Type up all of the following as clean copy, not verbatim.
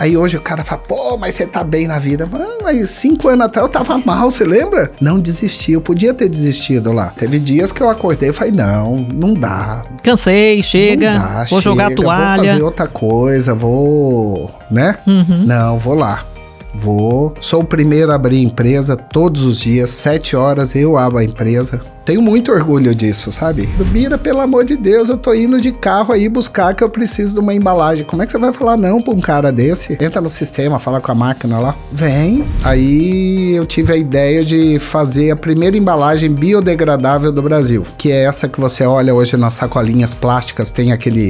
Aí hoje o cara fala, pô, mas você tá bem na vida. Mas 5 anos atrás eu tava mal, você lembra? Não desisti, eu podia ter desistido lá. Teve dias que eu acordei e falei, não dá. Cansei, chega, Não dá, vou jogar a toalha. Vou fazer outra coisa, né? Não, vou lá. Sou o primeiro a abrir empresa todos os dias, 7 horas eu abro a empresa. Tenho muito orgulho disso, sabe? Bira, pelo amor de Deus, eu tô indo de carro aí buscar que eu preciso de uma embalagem. Como é que você vai falar não pra um cara desse? Entra no sistema, fala com a máquina lá. Vem. Aí eu tive a ideia de fazer a primeira embalagem biodegradável do Brasil, que é essa que você olha hoje nas sacolinhas plásticas, tem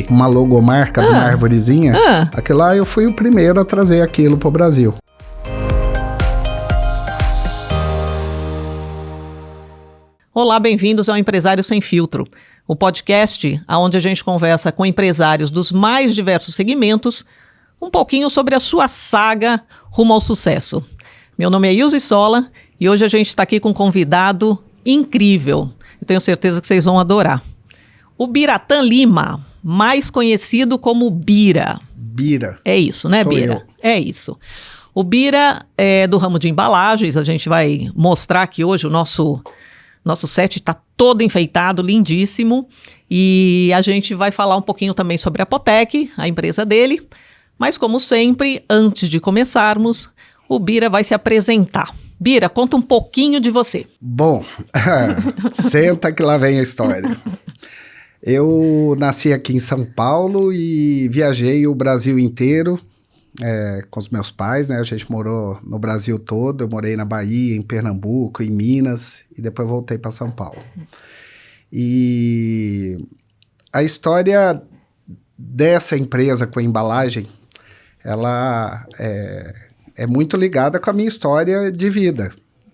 uma logomarca de uma arvorezinha. Aquilo lá eu fui o primeiro a trazer aquilo pro Brasil. Olá, bem-vindos ao Empresário Sem Filtro, o podcast onde a gente conversa com empresários dos mais diversos segmentos, um pouquinho sobre a sua saga rumo ao sucesso. Meu nome é Ilze Sola e hoje a gente está aqui com um convidado incrível. Eu tenho certeza que vocês vão adorar. O Biratã Lima, mais conhecido como Bira. Bira. É isso, né, Sou Bira? eu. É isso. O Bira é do ramo de embalagens, a gente vai mostrar aqui hoje o nosso set está todo enfeitado, lindíssimo, e a gente vai falar um pouquinho também sobre a Apotec, a empresa dele, mas como sempre, antes de começarmos, o Bira vai se apresentar. Bira, conta um pouquinho de você. Bom, senta que lá vem a história. Eu nasci aqui em São Paulo e viajei o Brasil inteiro, com os meus pais, né? A gente morou no Brasil todo. Eu morei na Bahia, em Pernambuco, em Minas, e depois voltei para São Paulo. E a história dessa empresa com a embalagem, ela é muito ligada com a minha história de vida.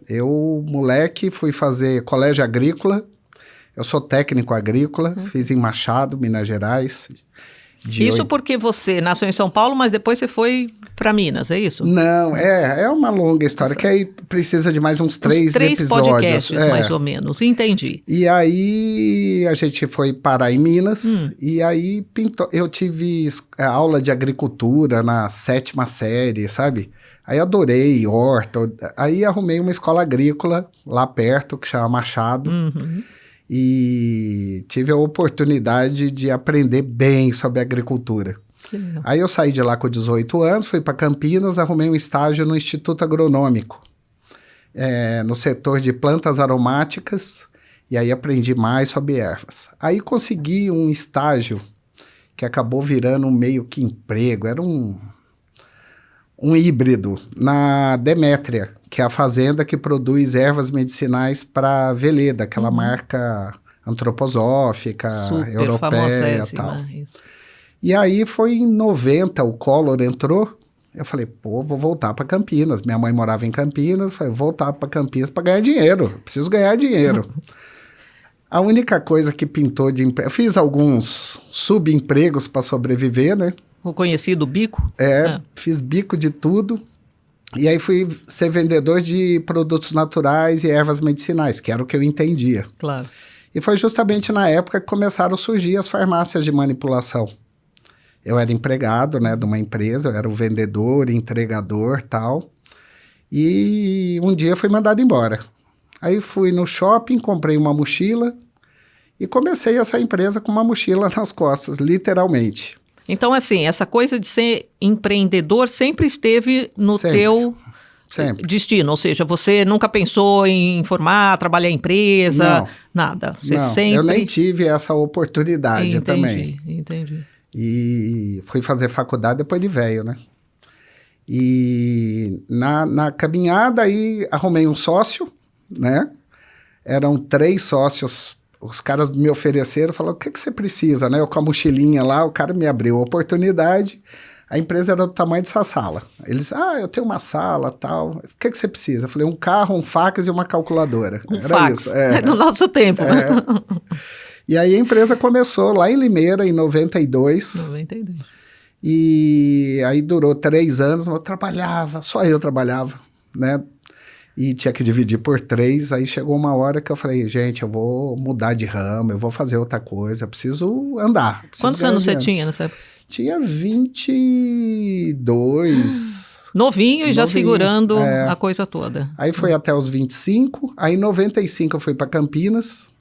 Eu, moleque, fui fazer colégio agrícola. Eu sou técnico agrícola, fiz em Machado, Minas Gerais. Isso porque você nasceu em São Paulo, mas depois você foi para Minas, é isso? Não, é uma longa história, que aí precisa de mais uns 3 episódios. Podcasts, mais ou menos, entendi. E aí a gente foi parar em Minas, e aí eu tive aula de agricultura na 7ª série, sabe? Aí adorei horta, aí arrumei uma escola agrícola lá perto, que chama Machado. E tive a oportunidade de aprender bem sobre agricultura. Aí eu saí de lá com 18 anos, fui para Campinas, arrumei um estágio no Instituto Agronômico, no setor de plantas aromáticas, e aí aprendi mais sobre ervas. Aí consegui um estágio que acabou virando um meio que emprego, era um híbrido na Demétria, que é a fazenda que produz ervas medicinais para Veleda, aquela marca antroposófica, super europeia e tal. Isso. E aí foi em 90, o Collor entrou, eu falei, vou voltar para Campinas. Minha mãe morava em Campinas, eu falei, vou voltar para Campinas para ganhar dinheiro, preciso ganhar dinheiro. A única coisa que pintou de emprego, eu fiz alguns subempregos para sobreviver, né? O conhecido bico? Fiz bico de tudo. E aí fui ser vendedor de produtos naturais e ervas medicinais, que era o que eu entendia. Claro. E foi justamente na época que começaram a surgir as farmácias de manipulação. Eu era empregado, né, de uma empresa, eu era o vendedor, entregador, tal. E um dia fui mandado embora. Aí fui no shopping, comprei uma mochila e comecei essa empresa com uma mochila nas costas, literalmente. Então, assim, essa coisa de ser empreendedor sempre esteve no teu destino. Ou seja, você nunca pensou em formar, trabalhar em empresa, nada. Você sempre... Eu nem tive essa oportunidade também. Entendi. E fui fazer faculdade depois de velho, né? E na caminhada aí arrumei um sócio, né? Eram 3 sócios. Os caras me ofereceram, falaram, o que você precisa, né? Eu com a mochilinha lá, o cara me abriu a oportunidade, a empresa era do tamanho dessa sala. Eles, eu tenho uma sala, tal, o que você precisa? Eu falei, um carro, um fax e uma calculadora. Era fax, isso. É do nosso tempo. E aí a empresa começou lá em Limeira, em 92. E aí durou 3 anos, só eu trabalhava, né? E tinha que dividir por 3, aí chegou uma hora que eu falei, gente, eu vou mudar de ramo, eu vou fazer outra coisa, eu preciso andar. Quantos anos você tinha nessa época? Tinha 22. Novinho e já segurando a coisa toda. Aí foi até os 25. Aí em 95 eu fui para Campinas.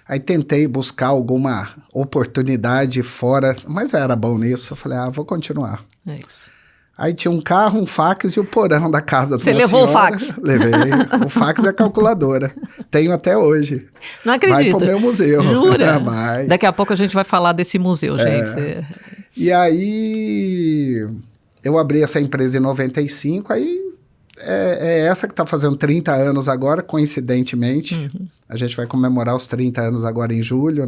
Aí tentei buscar alguma oportunidade fora, mas eu era bom nisso. Eu falei, vou continuar. É isso. Aí tinha um carro, um fax e o porão da casa da minha senhora. Você levou o fax? Levei. O fax e a calculadora. Tenho até hoje. Não acredito. Vai pro meu museu. Jura? Vai. Daqui a pouco a gente vai falar desse museu, gente. E aí, eu abri essa empresa em 95, aí é essa que está fazendo 30 anos agora, coincidentemente. Uhum. A gente vai comemorar os 30 anos agora em julho,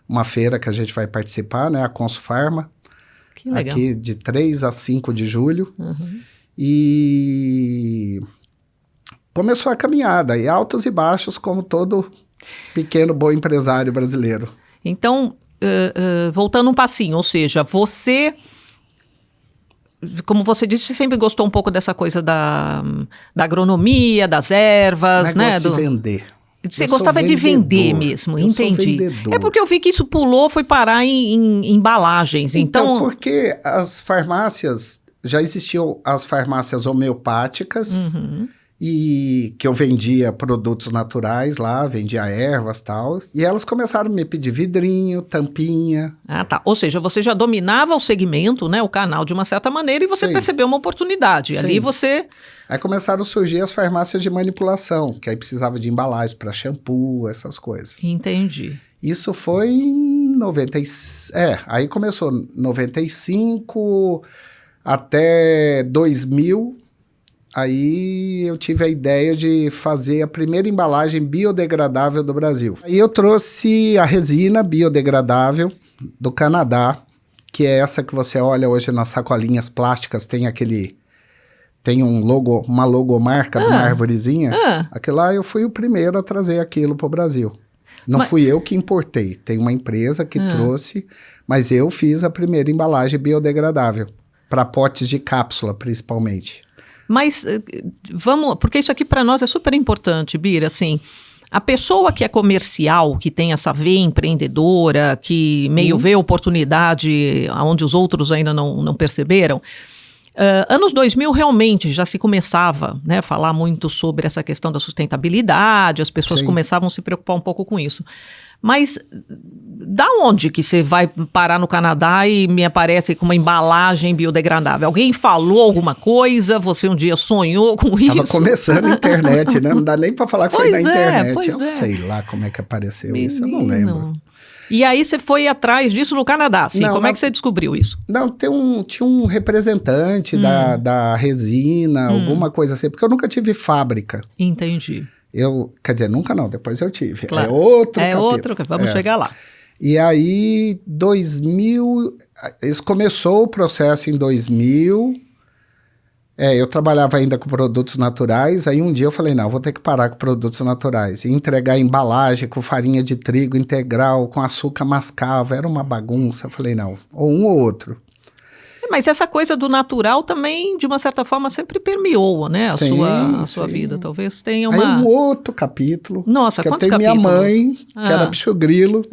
uma feira que a gente vai participar, né? A Consufarma. Que legal. Aqui de 3 a 5 de julho. Uhum. E começou a caminhada, e altos e baixos, como todo pequeno bom empresário brasileiro. Então, voltando um passinho, ou seja, você, como você disse, você sempre gostou um pouco dessa coisa da agronomia, das ervas, né? Gosto de vender. Você gostava de vender mesmo, entendi. Sou vendedor. É porque eu vi que isso foi parar em embalagens. Então, porque as farmácias, já existiam as farmácias homeopáticas, e que eu vendia produtos naturais lá, vendia ervas e tal, e elas começaram a me pedir vidrinho, tampinha. Ah, tá. Ou seja, você já dominava o segmento, né, o canal de uma certa maneira, e você percebeu uma oportunidade. Sim. Ali você... Aí começaram a surgir as farmácias de manipulação, que aí precisava de embalagem para shampoo, essas coisas. Entendi. Isso foi em 95... aí começou 95 até 2000. Aí eu tive a ideia de fazer a primeira embalagem biodegradável do Brasil. Aí eu trouxe a resina biodegradável do Canadá, que é essa que você olha hoje nas sacolinhas plásticas, tem uma logomarca de uma arvorezinha. Aquilo lá eu fui o primeiro a trazer aquilo para o Brasil. Não fui eu que importei, tem uma empresa que trouxe, mas eu fiz a primeira embalagem biodegradável, para potes de cápsula principalmente. Mas vamos, porque isso aqui para nós é super importante, Bira, assim, a pessoa que é comercial, que tem essa veia empreendedora, que meio vê oportunidade onde os outros ainda não perceberam, anos 2000 realmente já se começava, né, a falar muito sobre essa questão da sustentabilidade, as pessoas começavam a se preocupar um pouco com isso. Mas da onde que você vai parar no Canadá e me aparece com uma embalagem biodegradável? Alguém falou alguma coisa? Você um dia sonhou com isso? Tava começando a internet, né? Não dá nem para falar que foi na internet. Eu sei lá como é que apareceu isso, eu não lembro. E aí você foi atrás disso no Canadá, assim? Como é que você descobriu isso? Não, tinha um representante da resina, alguma coisa assim, porque eu nunca tive fábrica. Entendi. Quer dizer, nunca não, depois eu tive. Claro. É outro capítulo. Vamos chegar lá. E aí, 2000, isso começou o processo em 2000. Eu trabalhava ainda com produtos naturais, aí um dia eu falei, não, vou ter que parar com produtos naturais. E entregar embalagem com farinha de trigo integral, com açúcar mascavo, era uma bagunça. Eu falei, não, ou um ou outro. Mas essa coisa do natural também, de uma certa forma, sempre permeou, né? A sua vida. Talvez tenha uma... Aí um outro capítulo. Nossa, quantos capítulos? Minha mãe, que era bicho grilo.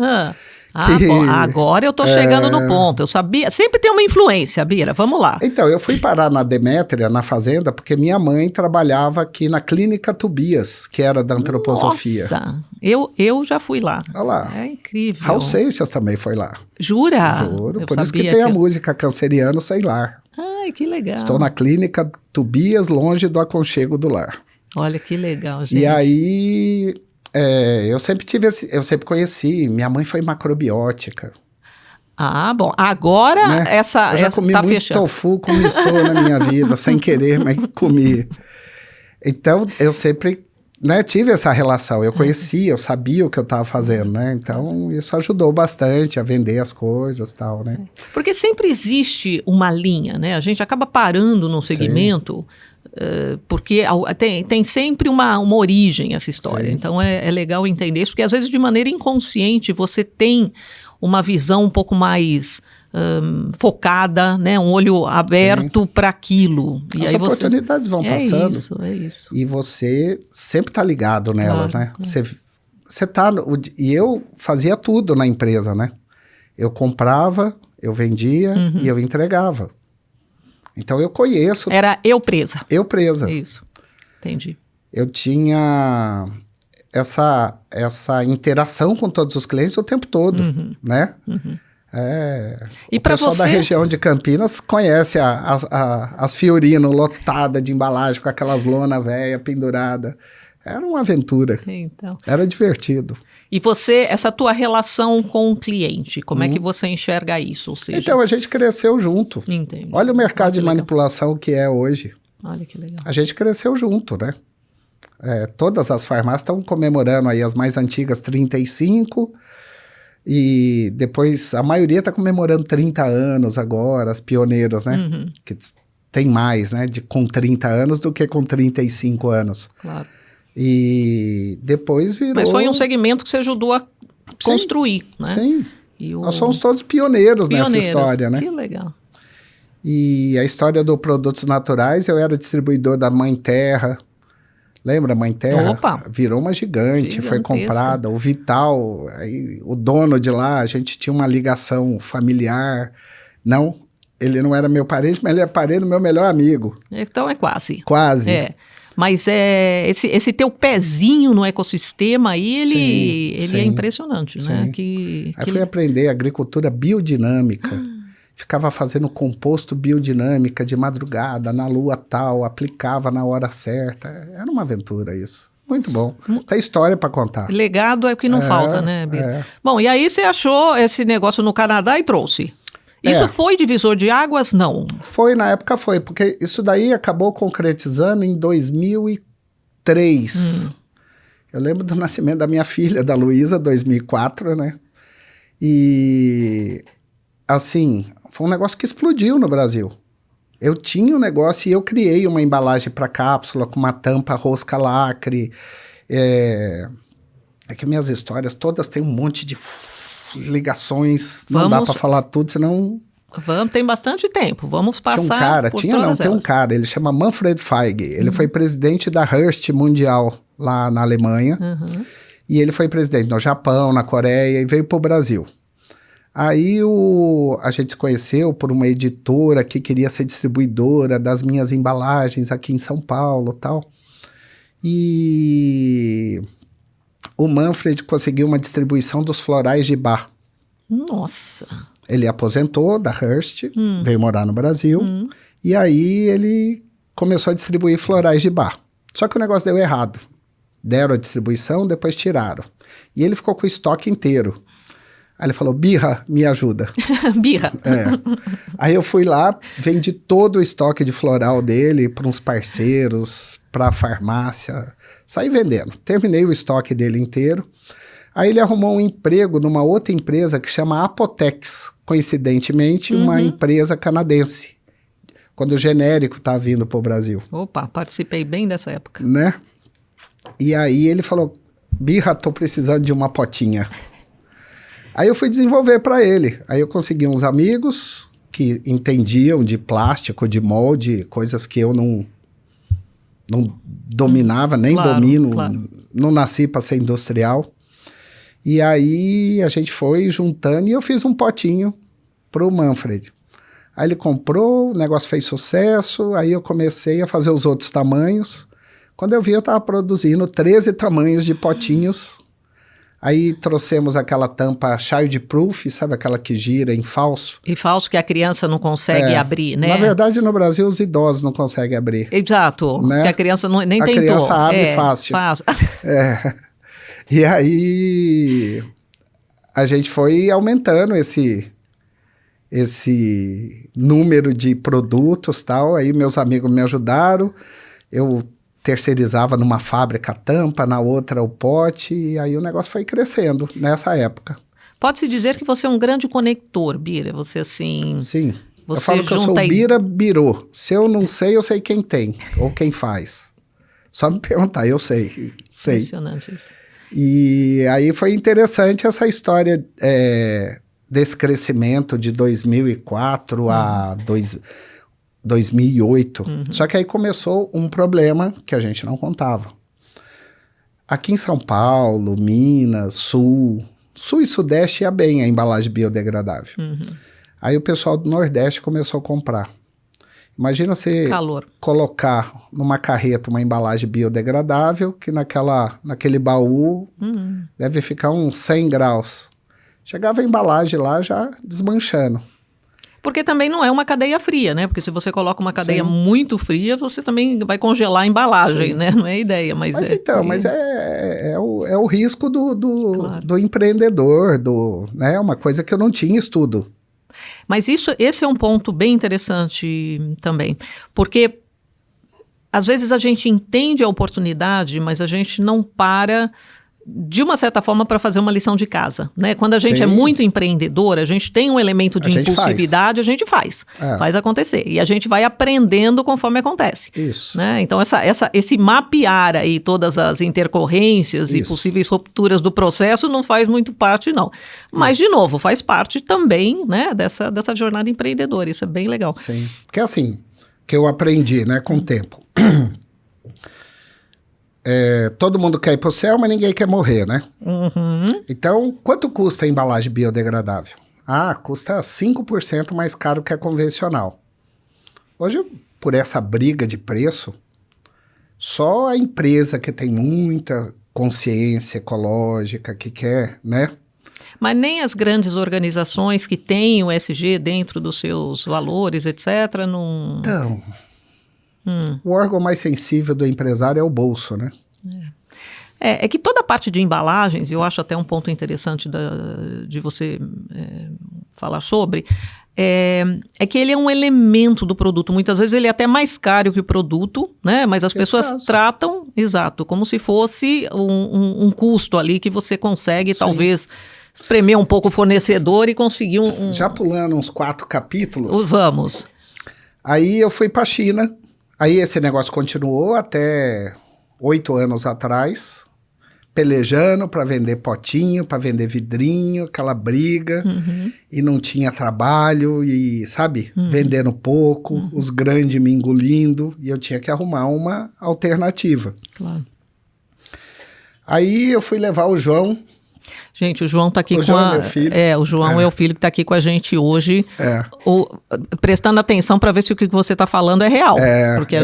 Bom, agora eu tô chegando no ponto. Eu sabia, sempre tem uma influência, Bira, vamos lá. Então, eu fui parar na Demétria, na fazenda, porque minha mãe trabalhava aqui na Clínica Tobias, que era da antroposofia. Nossa, eu já fui lá. Olha lá. É incrível. Raul Seixas também foi lá. Jura? Juro, por isso que tem a música Canceriano Sei Lar. Ai, que legal. Estou na Clínica Tobias, longe do aconchego do lar. Olha que legal, gente. E aí... eu sempre conheci, minha mãe foi macrobiótica. Ah, bom, agora né? Eu já comi muito fechando. Tofu com missô na minha vida, sem querer, mas comi. Então, eu sempre tive essa relação, eu conhecia, eu sabia o que eu estava fazendo, né? Então, isso ajudou bastante a vender as coisas e tal, né? Porque sempre existe uma linha, né? A gente acaba parando num segmento... porque tem sempre uma origem essa história. Sim. Então é legal entender isso, porque às vezes de maneira inconsciente você tem uma visão um pouco mais focada, né? Um olho aberto para aquilo. E as oportunidades vão passando. É isso. E você sempre está ligado nelas, né? Você tá... E eu fazia tudo na empresa, né? Eu comprava, Eu vendia e eu entregava. Então eu conheço... Era eu presa. Eu presa. Isso, entendi. Eu tinha essa interação com todos os clientes o tempo todo, né? E o pessoal você... da região de Campinas conhece as Fiorino lotadas de embalagem com aquelas lonas velhas penduradas. Era uma aventura. Então. Era divertido. E você, essa tua relação com o cliente, como é que você enxerga isso? Ou seja... Então, a gente cresceu junto. Entendi. Olha o mercado de manipulação que é hoje. Olha que legal. A gente cresceu junto, né? Todas as farmácias estão comemorando aí as mais antigas 35 e depois a maioria está comemorando 30 anos agora, as pioneiras, né? Que tem mais, né? Com 30 anos do que com 35 anos. Claro. E depois virou... Mas foi um segmento que você ajudou a construir, né? Sim. E Nós somos todos pioneiros nessa história, né? Que legal. E a história do Produtos Naturais, eu era distribuidor da Mãe Terra. Lembra a Mãe Terra? Opa! Virou uma gigante, foi comprada. O Vital, aí, o dono de lá, a gente tinha uma ligação familiar. Não, ele não era meu parente, mas ele é parente do meu melhor amigo. Então é quase. Quase. Mas esse teu pezinho no ecossistema aí, ele é impressionante, né? Aí fui aprender agricultura biodinâmica. Ficava fazendo composto biodinâmica de madrugada, na lua tal, aplicava na hora certa. Era uma aventura isso. Muito bom. Tem história para contar. Legado é o que não falta, né, Bira? Bom, e aí você achou esse negócio no Canadá e trouxe. Isso foi divisor de águas? Não. Na época foi, porque isso daí acabou concretizando em 2003. Eu lembro do nascimento da minha filha, da Luísa, 2004, né? E, assim, foi um negócio que explodiu no Brasil. Eu tinha um negócio e eu criei uma embalagem para cápsula com uma tampa rosca lacre. É que minhas histórias todas têm um monte de ligações, não dá para falar tudo, senão... Tem bastante tempo, vamos passar tem um cara, ele chama Manfred Feig, ele foi presidente da Hearst Mundial lá na Alemanha, e ele foi presidente no Japão, na Coreia, e veio para o Brasil. Aí a gente se conheceu por uma editora que queria ser distribuidora das minhas embalagens aqui em São Paulo e tal, e... o Manfred conseguiu uma distribuição dos florais de Bach. Nossa! Ele aposentou da Hearst, veio morar no Brasil, e aí ele começou a distribuir florais de Bach. Só que o negócio deu errado. Deram a distribuição, depois tiraram. E ele ficou com o estoque inteiro. Aí ele falou, Birra, me ajuda. Birra. Aí eu fui lá, vendi todo o estoque de floral dele para uns parceiros, para a farmácia. Saí vendendo. Terminei o estoque dele inteiro. Aí ele arrumou um emprego numa outra empresa que chama Apotex, coincidentemente, uma empresa canadense, quando o genérico tá vindo para o Brasil. Opa, participei bem dessa época. Né? E aí ele falou, Birra, tô precisando de uma potinha. Aí eu fui desenvolver para ele. Aí eu consegui uns amigos que entendiam de plástico, de molde, coisas que eu não dominava, nem domino, não nasci para ser industrial. E aí a gente foi juntando e eu fiz um potinho pro Manfred. Aí ele comprou, o negócio fez sucesso, aí eu comecei a fazer os outros tamanhos. Quando eu vi, eu estava produzindo 13 tamanhos de potinhos. Aí trouxemos aquela tampa child proof, sabe aquela que gira em falso? E falso que a criança não consegue abrir, né? Na verdade, no Brasil, os idosos não conseguem abrir. Exato, né? Porque a criança nem tentou. A criança abre fácil. E aí a gente foi aumentando esse número de produtos e tal. Aí meus amigos me ajudaram. Eu terceirizava numa fábrica a tampa, na outra o pote. E aí o negócio foi crescendo nessa época. Pode-se dizer que você é um grande conector, Bira. Você assim... Sim. Eu falo que eu sou Bira Birô. Se eu não sei, eu sei quem tem ou quem faz. Só me perguntar, eu sei. Impressionante isso. E aí foi interessante essa história desse crescimento de 2004 a 2008. Só que aí começou um problema que a gente não contava. Aqui em São Paulo, Minas, Sul e Sudeste ia bem a embalagem biodegradável. Aí o pessoal do Nordeste começou a comprar. Imagina você colocar numa carreta uma embalagem biodegradável, que naquele baú deve ficar uns 100 graus. Chegava a embalagem lá já desmanchando. Porque também não é uma cadeia fria, né? Porque se você coloca uma cadeia muito fria, você também vai congelar a embalagem, né? Não é a ideia, mas é o risco do empreendedor, né? Uma coisa que eu não tinha estudo. Mas esse é um ponto bem interessante também, porque às vezes a gente entende a oportunidade, mas a gente não para, de uma certa forma, para fazer uma lição de casa, né? Quando a gente é muito empreendedor, a gente tem um elemento de impulsividade, a gente faz acontecer. E a gente vai aprendendo conforme acontece. Isso. Né? Então, esse mapear aí todas as intercorrências e possíveis rupturas do processo não faz muito parte, não. Mas, de novo, faz parte também, né, dessa jornada empreendedora. Isso é bem legal. Sim. Porque assim, que eu aprendi, né, com o tempo. Todo mundo quer ir pro céu, mas ninguém quer morrer, né? Então, quanto custa a embalagem biodegradável? Custa 5% mais caro que a convencional. Hoje, por essa briga de preço, só a empresa que tem muita consciência ecológica, que quer, né? Mas nem as grandes organizações que têm o ESG dentro dos seus valores, etc., não... Então... O órgão mais sensível do empresário é o bolso, né? É que toda a parte de embalagens, eu acho até um ponto interessante de você falar sobre, é que ele é um elemento do produto. Muitas vezes ele é até mais caro que o produto, né? Mas as pessoas tratam, como se fosse um custo ali que você consegue, talvez, espremer um pouco o fornecedor e conseguir Já pulando uns 4 capítulos. Vamos. Aí eu fui para a China. Aí esse negócio continuou até 8 anos atrás, pelejando para vender potinho, para vender vidrinho, aquela briga, e não tinha trabalho, e sabe, vendendo pouco, os grandes me engolindo, e eu tinha que arrumar uma alternativa. Claro. Aí eu fui levar o João. Gente, o João está aqui o João é meu filho. O João é o filho que está aqui com a gente hoje, prestando atenção para ver se o que você está falando é real. Porque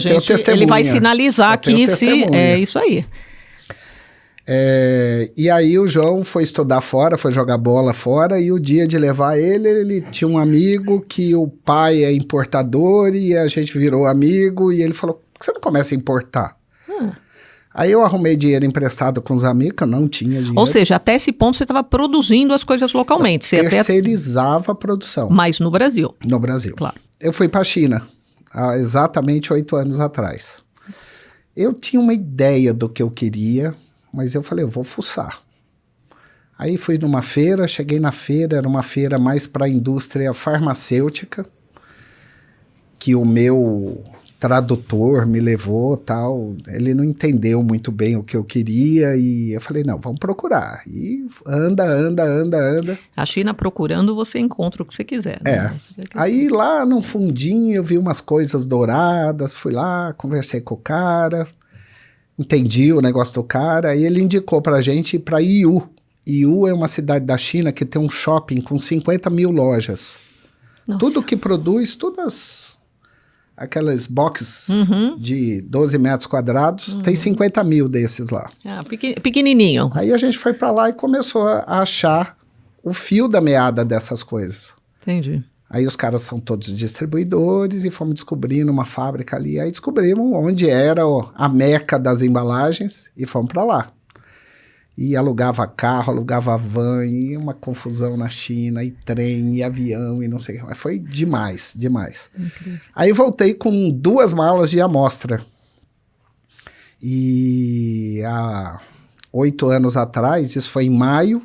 ele vai sinalizar aqui se é isso aí. E aí o João foi estudar fora, foi jogar bola fora, e o dia de levar ele tinha um amigo que o pai é importador, e a gente virou amigo, e ele falou, por que você não começa a importar? Aí eu arrumei dinheiro emprestado com os amigos, que eu não tinha dinheiro. Ou seja, até esse ponto você estava produzindo as coisas localmente. Você terceirizava a produção. Mas no Brasil. No Brasil. Claro. Eu fui para a China, há exatamente 8 anos atrás. Nossa. Eu tinha uma ideia do que eu queria, mas eu falei, eu vou fuçar. Aí fui numa feira, cheguei na feira, era uma feira mais para a indústria farmacêutica, que o meu tradutor me levou, tal, ele não entendeu muito bem o que eu queria, e eu falei, não, vamos procurar. E anda. A China procurando, você encontra o que você quiser. Né? Aí lá no fundinho eu vi umas coisas douradas, fui lá, conversei com o cara, entendi o negócio do cara, e ele indicou pra gente ir pra Yiwu. Yiwu é uma cidade da China que tem um shopping com 50 mil lojas. Nossa. Tudo que produz, aquelas boxes de 12 metros quadrados, tem 50 mil desses lá. Pequenininho. Aí a gente foi para lá e começou a achar o fio da meada dessas coisas. Entendi. Aí os caras são todos distribuidores e fomos descobrindo uma fábrica ali. Aí descobrimos onde era a meca das embalagens e fomos para lá. E alugava carro, alugava van, e uma confusão na China, e trem, e avião, e não sei o que. Mas foi demais. Incrível. Aí voltei com 2 malas de amostra. E há 8 anos atrás, isso foi em maio,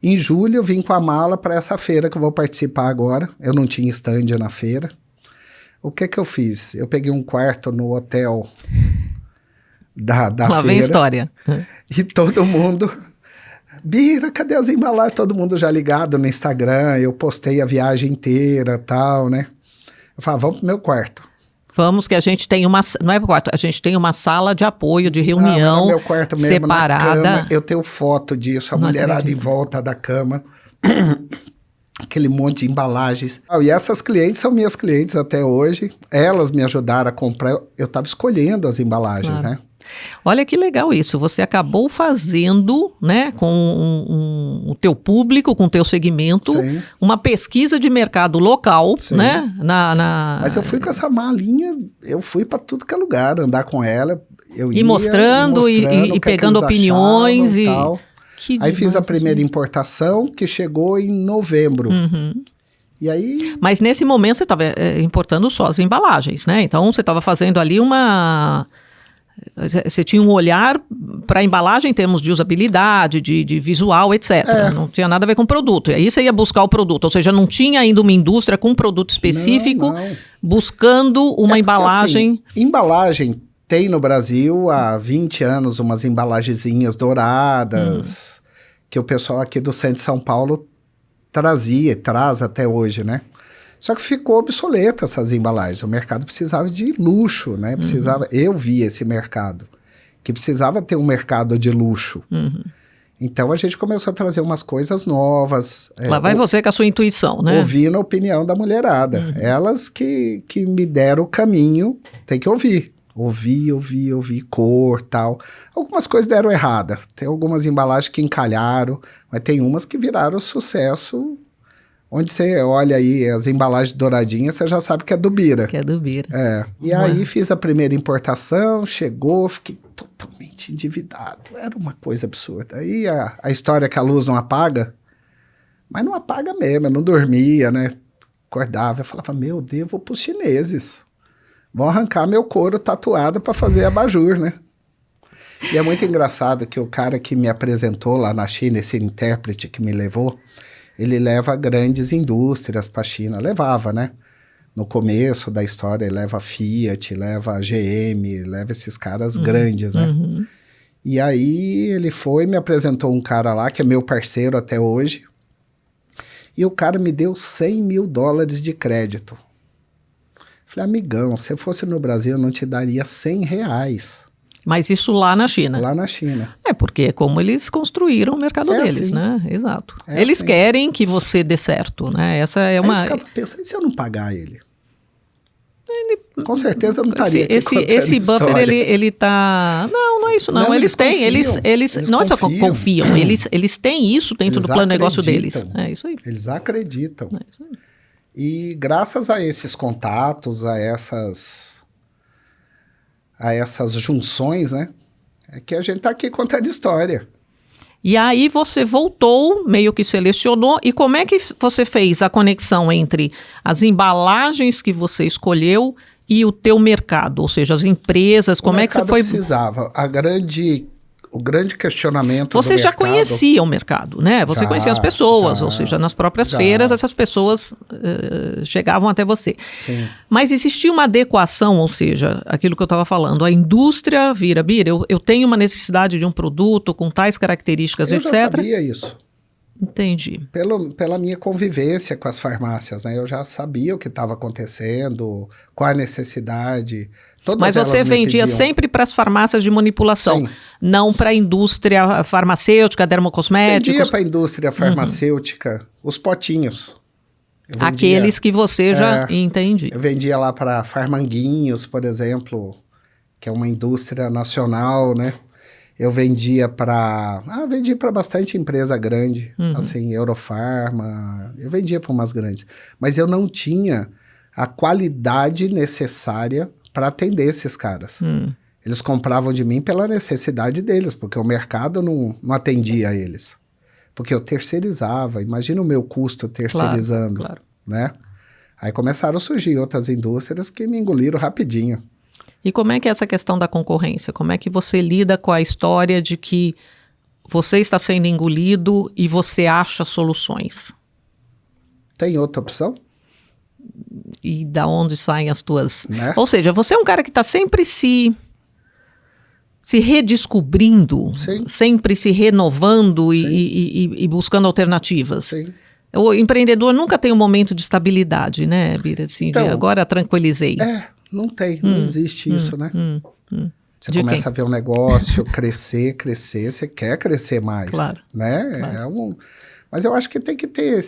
em julho eu vim com a mala para essa feira que eu vou participar agora. Eu não tinha stand na feira. O que eu fiz? Eu peguei um quarto no hotel da Lá feira. vem a história. E todo mundo... Bira, cadê as embalagens? Todo mundo já ligado no Instagram. Eu postei a viagem inteira e tal, né? Eu falava, vamos pro meu quarto. Vamos, que a gente tem uma... Não é quarto, a gente tem uma sala de apoio, de reunião no meu quarto mesmo, separada. Na cama, eu tenho foto disso, a mulherada em volta da cama. aquele monte de embalagens. E essas clientes são minhas clientes até hoje. Elas me ajudaram a comprar. Eu estava escolhendo as embalagens, Claro. né? Olha que legal isso. Você acabou fazendo, né, com o teu público, com o teu segmento, Sim. uma pesquisa de mercado local, Sim. né? Mas eu fui com essa malinha, eu fui para tudo que é lugar, andar com ela. Eu E ia, mostrando e e o que é que pegando eles opiniões achavam e tal. Que Aí fiz a demais, primeira assim. importação, que chegou em novembro. E aí... Mas nesse momento você estava importando só as embalagens, né? Então você estava fazendo ali você tinha um olhar para a embalagem em termos de usabilidade, de visual, etc. Não tinha nada a ver com o produto. E aí você ia buscar o produto, ou seja, não tinha ainda uma indústria com um produto específico Não. buscando uma porque, embalagem. assim, embalagem tem no Brasil há 20 anos umas embalagenzinhas douradas, que o pessoal aqui do centro de São Paulo trazia e traz até hoje, né? Só que ficou obsoleta essas embalagens. O mercado precisava de luxo, né? Eu vi esse mercado, que precisava ter um mercado de luxo. Então a gente começou a trazer umas coisas novas. Lá vai você com a sua intuição, né? Ouvindo a opinião da mulherada. Elas que me deram o caminho, tem que ouvir. Ouvir, cor, tal. Algumas coisas deram errada. Tem algumas embalagens que encalharam, mas tem umas que viraram sucesso. Onde você olha aí as embalagens douradinhas, você já sabe que é do Bira. Que é do Bira. E aí fiz a primeira importação, chegou, fiquei totalmente endividado. Era uma coisa absurda. Aí a história que a luz não apaga, mas não apaga mesmo, eu não dormia, né? Acordava, eu falava, meu Deus, eu vou pros chineses. Vão arrancar meu couro tatuado para fazer abajur, né? E é muito engraçado que o cara que me apresentou lá na China, esse intérprete que me levou, ele leva grandes indústrias para a China. Levava, né? No começo da história, ele leva Fiat, leva GM, leva esses caras grandes, né? E aí ele foi, me apresentou um cara lá, que é meu parceiro até hoje, e o cara me deu $100 mil de crédito. Falei, amigão, se eu fosse no Brasil, eu não te daria R$100. Mas isso lá na China. Lá na China. Porque é como eles construíram o mercado deles, assim. né? Exato. É Eles assim. querem que você dê certo, né? Essa é uma... Aí eu ficava pensando, e se eu não pagar ele? Com certeza eu não estaria aqui contando Esse buffer, história. ele tá... Não é isso não. Não, Eles têm, confiam. eles não é só confiam, eles têm isso dentro Eles do plano de negócio deles. acreditam. É isso aí. Eles acreditam. É isso aí. E graças a esses contatos, a essas junções, né? É que a gente tá aqui contando história. E aí você voltou, meio que selecionou, e como é que você fez a conexão entre as embalagens que você escolheu e o teu mercado? Ou seja, as empresas, como é que você foi... precisava. O grande questionamento Você do já mercado... conhecia o mercado, né? Você Já, conhecia as pessoas, já, ou seja, nas próprias já. feiras essas pessoas chegavam até você. Sim. Mas existia uma adequação, ou seja, aquilo que eu estava falando, a indústria Bira, eu tenho uma necessidade de um produto com tais características, Eu etc. já sabia isso. Entendi. Pela minha convivência com as farmácias, né? Eu já sabia o que estava acontecendo, qual a necessidade. Todas Mas elas você me vendia pediam. sempre para as farmácias de manipulação, Sim. não para a indústria farmacêutica, dermocosméticos. Vendia para a indústria farmacêutica os potinhos. Eu vendia- Aqueles que você já entende. Eu vendia lá para Farmanguinhos, por exemplo, que é uma indústria nacional, né? Eu vendia para bastante empresa grande, assim, Eurofarma. Eu vendia para umas grandes. Mas eu não tinha a qualidade necessária para atender esses caras. Eles compravam de mim pela necessidade deles, porque o mercado não atendia a eles. Porque eu terceirizava. Imagina o meu custo terceirizando, Claro. né? Aí começaram a surgir outras indústrias que me engoliram rapidinho. E como é que é essa questão da concorrência? Como é que você lida com a história de que você está sendo engolido e você acha soluções? Tem outra opção? E da onde saem as tuas... Né? Ou seja, você é um cara que está sempre se redescobrindo, Sim. sempre se renovando Sim. e buscando alternativas. Sim. O empreendedor nunca tem um momento de estabilidade, né, Bira? Assim, Então, agora tranquilizei. Não tem, não existe isso, né? Você De começa quem? a ver um negócio crescer, você quer crescer mais, Claro. né? Claro. Mas eu acho que tem que ter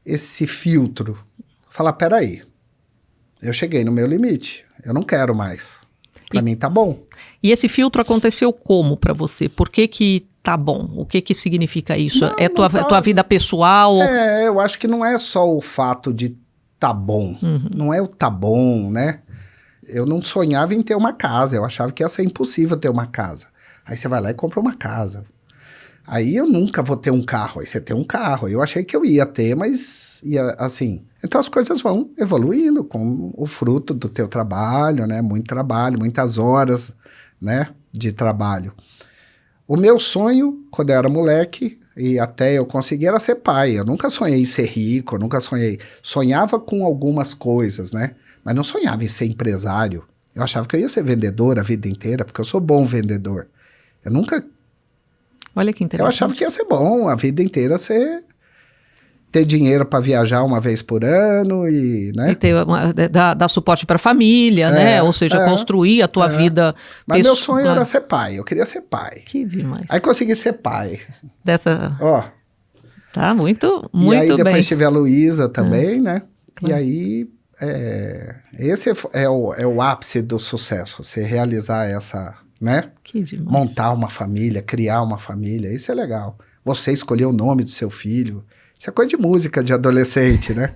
esse filtro. Falar, peraí, eu cheguei no meu limite, eu não quero mais. Para mim tá bom. E esse filtro aconteceu como para você? Por que tá bom? O que significa isso? É tua vida pessoal? Eu acho que não é só o fato de tá bom. Não é o tá bom, né? Eu não sonhava em ter uma casa, eu achava que ia ser impossível ter uma casa. Aí você vai lá e compra uma casa. Aí eu nunca vou ter um carro, aí você tem um carro. Eu achei que eu ia ter, mas ia assim. Então as coisas vão evoluindo com o fruto do teu trabalho, né? Muito trabalho, muitas horas, né? De trabalho. O meu sonho, quando eu era moleque, e até eu conseguir, era ser pai. Eu nunca sonhei em ser rico, eu nunca sonhei. Sonhava com algumas coisas, né? Mas não sonhava em ser empresário. Eu achava que eu ia ser vendedor a vida inteira, porque eu sou bom vendedor. Eu nunca... Olha que interessante. Eu achava que ia ser bom a vida inteira ter dinheiro para viajar uma vez por ano e, né? E ter dar suporte para a família, né? Ou seja, construir a tua vida. Mas meu sonho era ser pai, eu queria ser pai. Que demais. Aí consegui ser pai. Ó. Tá, muito bem. E aí depois tive a Luísa também, né? Claro. E aí, esse é o ápice do sucesso, você realizar essa... né? Que demais. Montar uma família, criar uma família, isso é legal. Você escolher o nome do seu filho, isso é coisa de música de adolescente, né?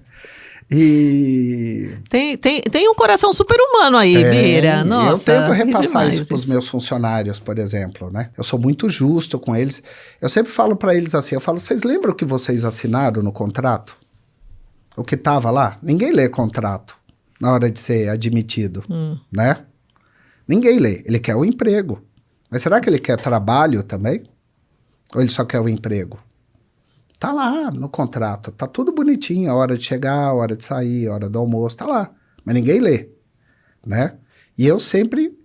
E... Tem um coração super humano aí, Bira. Nossa, eu tento repassar isso para os meus funcionários, por exemplo, né? Eu sou muito justo com eles. Eu sempre falo para eles assim, eu falo, vocês lembram o que vocês assinaram no contrato? O que estava lá? Ninguém lê contrato na hora de ser admitido, né? Ninguém lê, ele quer o emprego. Mas será que ele quer trabalho também? Ou ele só quer o emprego? Tá lá no contrato, tá tudo bonitinho, a hora de chegar, a hora de sair, a hora do almoço, tá lá. Mas ninguém lê, né? E eu sempre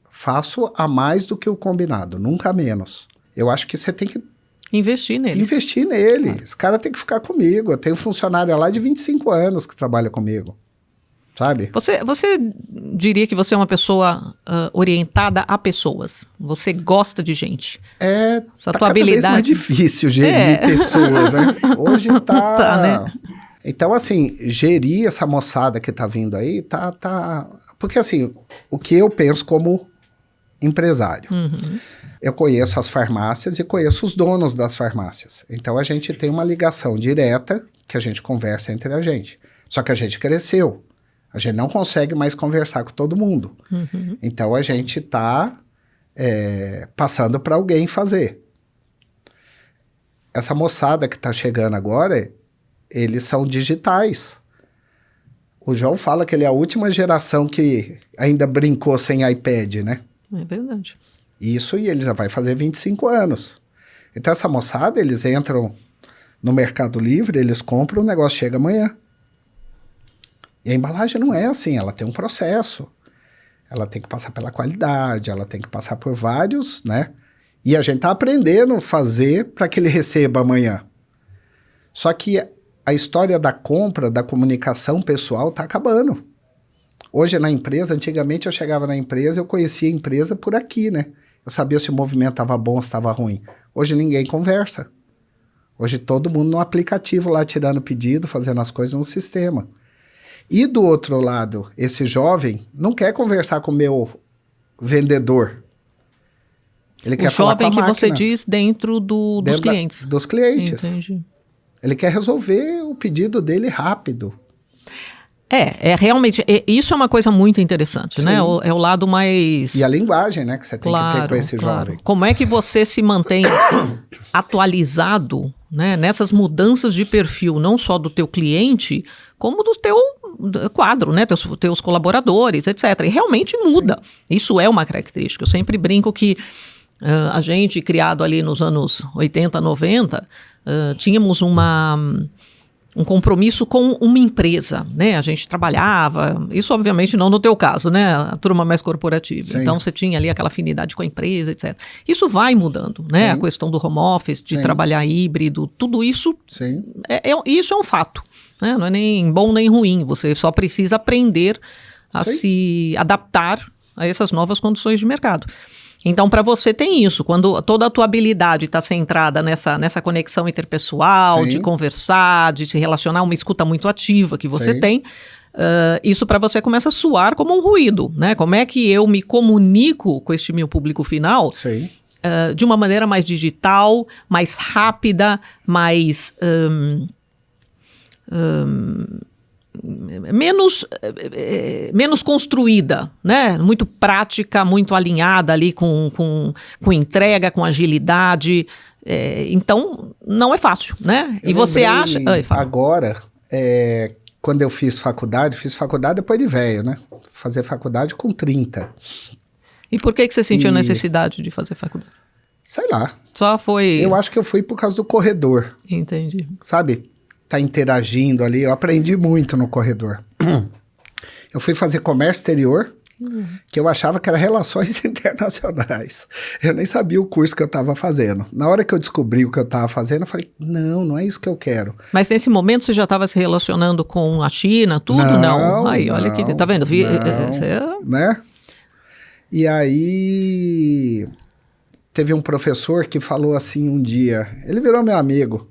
faço a mais do que o combinado, nunca menos. Eu acho que você tem que investir nele. Esse cara tem que ficar comigo. Eu tenho um funcionário lá de 25 anos que trabalha comigo. Sabe? Você diria que você é uma pessoa orientada a pessoas? Você gosta de gente? Tá cada vez mais difícil gerir pessoas, né? Hoje tá né? Então, assim, gerir essa moçada que tá vindo aí, tá... Porque, assim, o que eu penso como empresário, eu conheço as farmácias e conheço os donos das farmácias. Então, a gente tem uma ligação direta que a gente conversa entre a gente. Só que a gente cresceu. A gente não consegue mais conversar com todo mundo. Então, a gente está passando para alguém fazer. Essa moçada que está chegando agora, eles são digitais. O João fala que ele é a última geração que ainda brincou sem iPad, né? É verdade. Isso, e ele já vai fazer 25 anos. Então, essa moçada, eles entram no Mercado Livre, eles compram, o negócio chega amanhã. E a embalagem não é assim, ela tem um processo. Ela tem que passar pela qualidade, ela tem que passar por vários, né? E a gente tá aprendendo a fazer para que ele receba amanhã. Só que a história da compra, da comunicação pessoal tá acabando. Hoje na empresa, antigamente eu chegava na empresa, eu conhecia a empresa por aqui, né? Eu sabia se o movimento estava bom ou estava ruim. Hoje ninguém conversa. Hoje todo mundo no aplicativo lá tirando pedido, fazendo as coisas no sistema. E do outro lado, esse jovem não quer conversar com o meu vendedor. Ele quer falar com a máquina. O jovem que você diz dentro dos clientes. Dos clientes. Entendi. Ele quer resolver o pedido dele rápido. Realmente, isso é uma coisa muito interessante, né? É o lado mais... E a linguagem, né, que você tem que ter com esse jovem. Como é que você se mantém atualizado, né, nessas mudanças de perfil, não só do teu cliente, como do teu quadro, né, teus colaboradores, etc. E realmente muda. Isso é uma característica. Eu sempre brinco que a gente, criado ali nos anos 80, 90, tínhamos um compromisso com uma empresa, né? A gente trabalhava, isso obviamente não no teu caso, né? A turma mais corporativa. Sim. Então você tinha ali aquela afinidade com a empresa, etc. Isso vai mudando, né? Sim. A questão do home office, de trabalhar híbrido, tudo isso, isso é um fato, né? Não é nem bom nem ruim, você só precisa aprender a se adaptar a essas novas condições de mercado. Então, para você tem isso, quando toda a tua habilidade está centrada nessa conexão interpessoal, Sim. de conversar, de se relacionar, uma escuta muito ativa que você Sim. tem, isso para você começa a soar como um ruído, né? Como é que eu me comunico com este meu público final Sim. de uma maneira mais digital, mais rápida, mais... menos construída, né? Muito prática, muito alinhada ali com entrega, com agilidade. Então, não é fácil, né? Eu E você lembrei acha... Ai, fala. agora, quando eu fiz faculdade depois de velho, né? Fazer faculdade com 30. E por que você sentiu necessidade de fazer faculdade? Sei lá. Só foi... Eu acho que eu fui por causa do corredor. Entendi. Sabe? Tá interagindo ali. Eu aprendi muito no corredor. Eu fui fazer comércio exterior, que eu achava que era relações internacionais. Eu nem sabia o curso que eu estava fazendo. Na hora que eu descobri o que eu estava fazendo, eu falei, não é isso que eu quero. Mas nesse momento você já estava se relacionando com a China, tudo? Não. Aí, olha que... Tá vendo? Né? E aí... Teve um professor que falou assim um dia, ele virou meu amigo,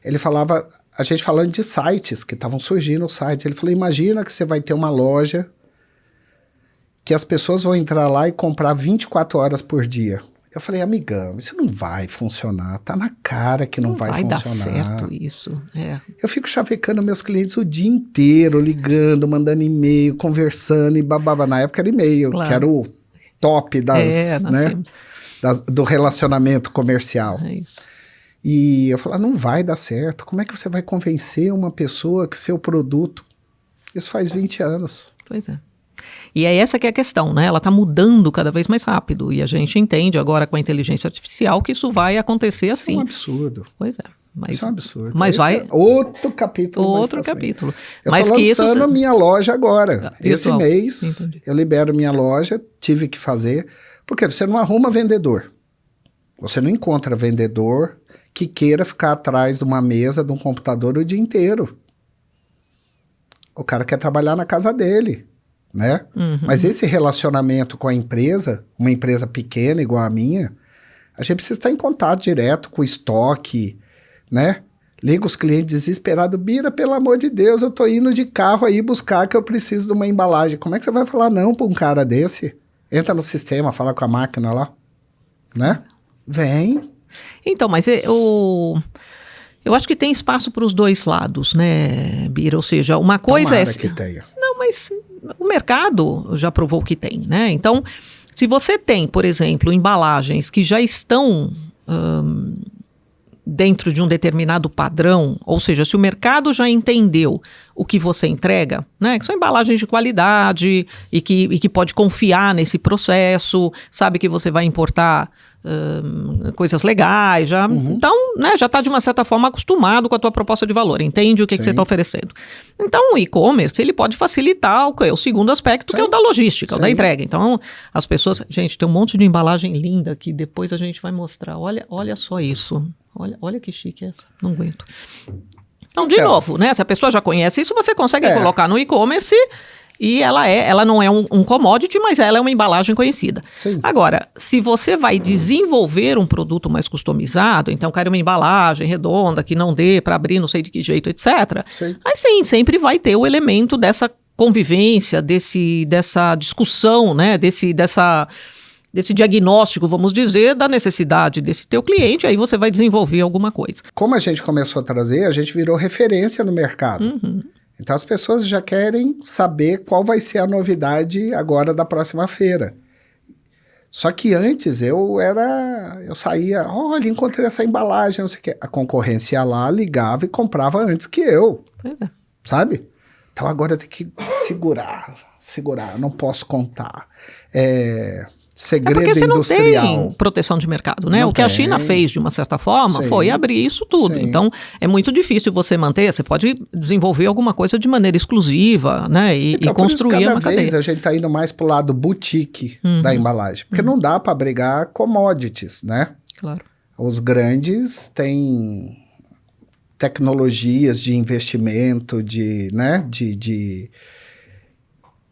ele falava, a gente falando de sites, que estavam surgindo os sites, ele falou, imagina que você vai ter uma loja que as pessoas vão entrar lá e comprar 24 horas por dia. Eu falei, amigão, isso não vai funcionar, tá na cara que não vai funcionar. Vai dar certo isso, Eu fico chavecando meus clientes o dia inteiro, ligando, mandando e-mail, conversando e bababa. Na época era e-mail, claro. Que era o top do relacionamento comercial. É isso. E eu falava, não vai dar certo. Como é que você vai convencer uma pessoa que seu produto... Isso faz 20 anos. Pois é. E é essa que é a questão, né? Ela está mudando cada vez mais rápido. E a gente entende agora com a inteligência artificial que isso vai acontecer assim. Isso é um absurdo. Pois é. Mas, isso é um absurdo. Mas vai... É outro capítulo. Outro capítulo. Eu estou lançando minha loja agora. Virtual. Esse mês eu libero minha loja, tive que fazer... Porque você não arruma vendedor. Você não encontra vendedor que queira ficar atrás de uma mesa, de um computador o dia inteiro. O cara quer trabalhar na casa dele, né? Uhum. Mas esse relacionamento com a empresa, uma empresa pequena igual a minha, a gente precisa estar em contato direto com o estoque, né? Liga os clientes desesperados, Bira, pelo amor de Deus, eu tô indo de carro aí buscar que eu preciso de uma embalagem. Como é que você vai falar não para um cara desse? Entra no sistema, fala com a máquina lá, né? Vem. Então, mas eu acho que tem espaço para os dois lados, né, Bira? Ou seja, uma coisa Tomara que tenha. Não, mas o mercado já provou que tem, né? Então, se você tem, por exemplo, embalagens que já estão dentro de um determinado padrão, ou seja, se o mercado já entendeu o que você entrega, né, que são embalagens de qualidade e que pode confiar nesse processo, sabe que você vai importar coisas legais, já, então, né, já está de uma certa forma acostumado com a tua proposta de valor, entende o que você está oferecendo. Então, o e-commerce, ele pode facilitar o segundo aspecto, que é o da logística, o da entrega. Então, as pessoas... Gente, tem um monte de embalagem linda que depois a gente vai mostrar. Olha só isso. Olha que chique essa. Não aguento. Então, de novo, né? Se a pessoa já conhece isso, você consegue colocar no e-commerce e ela não é um commodity, mas ela é uma embalagem conhecida. Sim. Agora, se você vai desenvolver um produto mais customizado, então quero uma embalagem redonda que não dê para abrir não sei de que jeito, etc. Sim. Aí sim, sempre vai ter o elemento dessa convivência, dessa discussão, né? Desse diagnóstico, vamos dizer, da necessidade desse teu cliente, aí você vai desenvolver alguma coisa. Como a gente começou a trazer, a gente virou referência no mercado. Uhum. Então as pessoas já querem saber qual vai ser a novidade agora da próxima feira. Só que antes eu saía, olha, encontrei essa embalagem, não sei o quê. A concorrência ia lá, ligava e comprava antes que eu. Pois é. Sabe? Então agora tem que segurar, não posso contar. Segredo porque você industrial. Não tem proteção de mercado, né? Não o que a tem. China fez, de uma certa forma, foi abrir isso tudo. Sim. Então, é muito difícil você manter. Você pode desenvolver alguma coisa de maneira exclusiva, né? E construir uma cadeia. Cada vez a gente está indo mais para o lado boutique da embalagem. Porque não dá para brigar commodities, né? Claro. Os grandes têm tecnologias de investimento,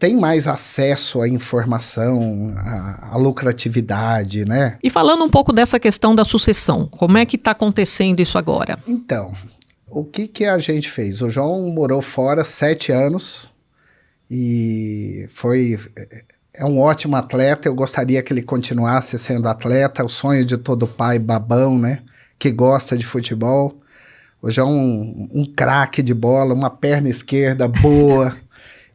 tem mais acesso à informação, à lucratividade, né? E falando um pouco dessa questão da sucessão, como é que está acontecendo isso agora? Então, o que a gente fez? O João morou fora 7 anos e é um ótimo atleta. Eu gostaria que ele continuasse sendo atleta, o sonho de todo pai babão, né? Que gosta de futebol. O João é um craque de bola, uma perna esquerda boa.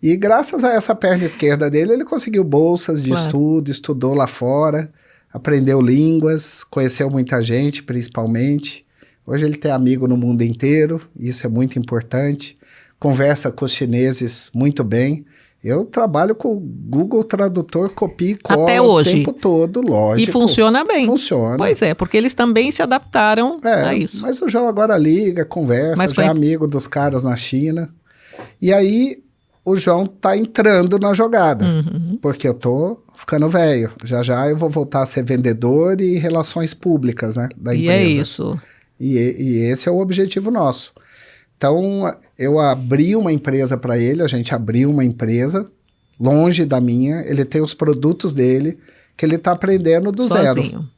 E graças a essa perna esquerda dele, ele conseguiu bolsas de estudo, estudou lá fora, aprendeu línguas, conheceu muita gente, principalmente. Hoje ele tem amigo no mundo inteiro, isso é muito importante. Conversa com os chineses muito bem. Eu trabalho com o Google Tradutor, copia e cola até hoje. O tempo todo, lógico. E funciona bem. Funciona. Pois é, porque eles também se adaptaram a isso. Mas o João agora liga, conversa, já é amigo dos caras na China. E aí o João tá entrando na jogada, porque eu tô ficando velho. Já eu vou voltar a ser vendedor e relações públicas, né, da empresa. E é isso. E esse é o objetivo nosso. Então, eu abri uma empresa para ele, a gente abriu uma empresa, longe da minha, ele tem os produtos dele, que ele tá aprendendo do zero. Sozinho.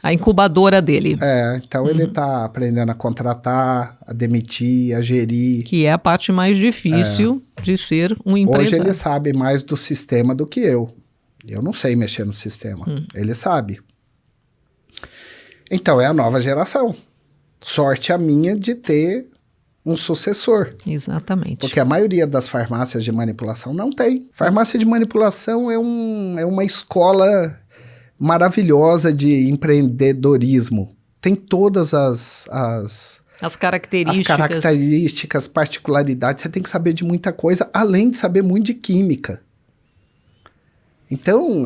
A incubadora dele. Então ele tá aprendendo a contratar, a demitir, a gerir. Que é a parte mais difícil de ser um empresário. Hoje ele sabe mais do sistema do que eu. Eu não sei mexer no sistema. Ele sabe. Então é a nova geração. Sorte a minha de ter um sucessor. Exatamente. Porque a maioria das farmácias de manipulação não tem. Farmácia de manipulação é uma escola maravilhosa de empreendedorismo. Tem todas as características, particularidades. Você tem que saber de muita coisa, além de saber muito de química. Então,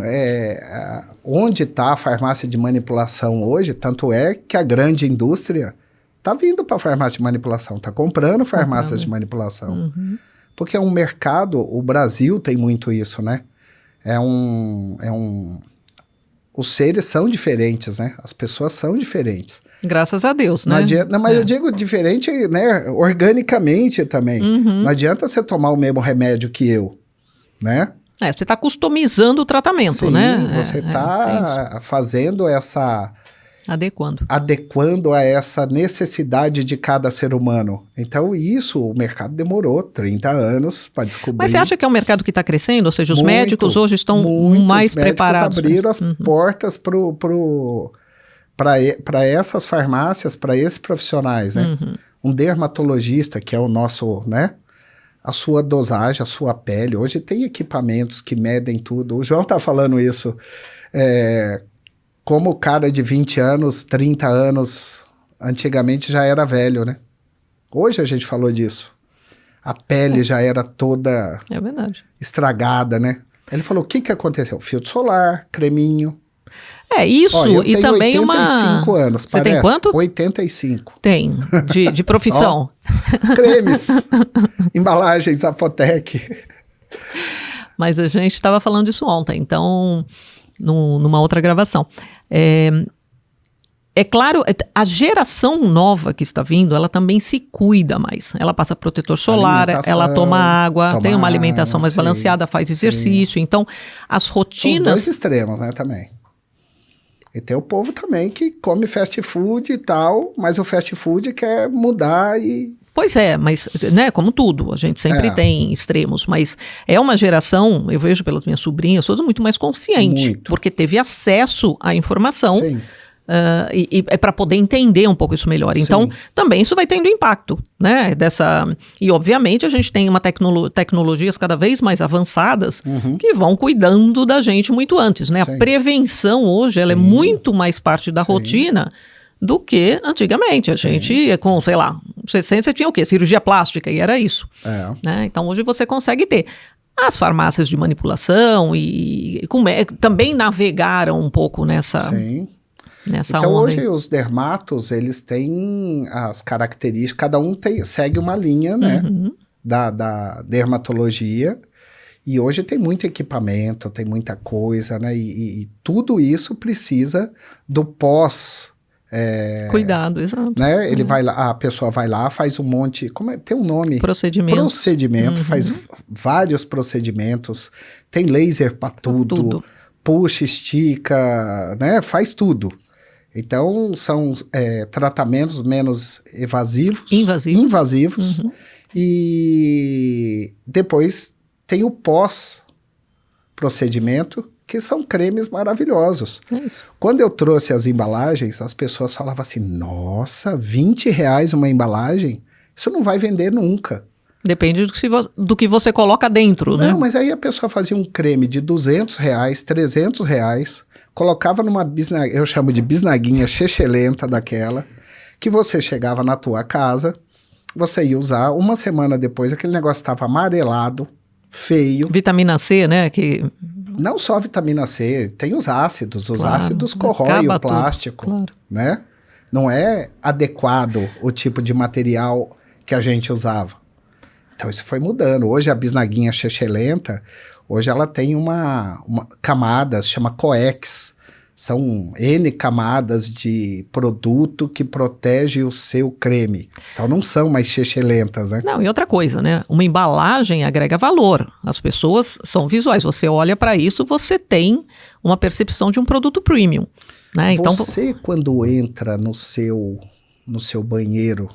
onde está a farmácia de manipulação hoje, tanto é que a grande indústria está vindo para a farmácia de manipulação, está comprando farmácias de manipulação. Porque é um mercado, o Brasil tem muito isso, né? Os seres são diferentes, né? As pessoas são diferentes. Graças a Deus, né? Mas eu digo diferente, né? Organicamente também. Não adianta você tomar o mesmo remédio que eu, né? Você está customizando o tratamento, né? Você está fazendo essa... Adequando a essa necessidade de cada ser humano. Então, o mercado demorou 30 anos para descobrir. Mas você acha que é um mercado que está crescendo? Ou seja, os médicos hoje estão mais preparados? Abriram as portas para essas farmácias, para esses profissionais, né? Um dermatologista, que é o nosso, né? A sua dosagem, a sua pele. Hoje tem equipamentos que medem tudo. O João está falando isso. Como o cara de 20 anos, 30 anos, antigamente já era velho, né? Hoje a gente falou disso. A pele já era toda estragada, né? Ele falou, o que aconteceu? Filtro solar, creminho. Isso, eu e também 85 anos, Você parece? tem quanto? 85. Tem, de profissão. Cremes, embalagens, Apotec. Mas a gente estava falando disso ontem, então... numa outra gravação. É claro, a geração nova que está vindo, ela também se cuida mais. Ela passa protetor solar, ela toma água, tem uma alimentação mais balanceada, faz exercício. Então, as rotinas... Os dois extremos, né, também. E tem o povo também que come fast food e tal, mas o fast food quer mudar e... Pois é, mas, né, como tudo, a gente sempre tem extremos, mas é uma geração, eu vejo pelas minhas sobrinhas, todas muito mais consciente, porque teve acesso à informação e é para poder entender um pouco isso melhor. Então, também isso vai tendo impacto, né, e obviamente a gente tem tecnologias cada vez mais avançadas que vão cuidando da gente muito antes, né, a prevenção hoje, ela é muito mais parte da rotina do que antigamente. A gente, com, sei lá, 60, você tinha o quê? Cirurgia plástica, e era isso. Né? Então, hoje você consegue ter. As farmácias de manipulação também navegaram um pouco nessa então, onda. Hoje, os dermatos, eles têm as características, cada um segue uma linha, né, da dermatologia, e hoje tem muito equipamento, tem muita coisa, né, e tudo isso precisa do pós Cuidado, exato. Né? Ele vai lá, a pessoa vai lá, faz um monte... tem um nome? Procedimento. Faz vários procedimentos. Tem laser para tudo. Puxa, estica, né? Faz tudo. Então, são tratamentos menos invasivos. E depois tem o pós-procedimento, que são cremes maravilhosos. Quando eu trouxe as embalagens, as pessoas falavam assim, nossa, R$20 uma embalagem? Isso não vai vender nunca. Depende do que você coloca dentro, né? Não, mas aí a pessoa fazia um creme de R$200, R$300, colocava numa bisnaguinha, eu chamo de bisnaguinha chechelenta daquela, que você chegava na tua casa, você ia usar, uma semana depois aquele negócio estava amarelado, feio. Vitamina C, né? Não só vitamina C, tem os ácidos corroem o plástico, né? Não é adequado o tipo de material que a gente usava. Então isso foi mudando. Hoje a bisnaguinha chechelenta, hoje ela tem uma camadas, chama coex. São N camadas de produto que protege o seu creme. Então não são mais chechelentas, né? Não, e outra coisa, né? Uma embalagem agrega valor. As pessoas são visuais. Você olha para isso, você tem uma percepção de um produto premium, né? Então, você, quando entra no seu banheiro,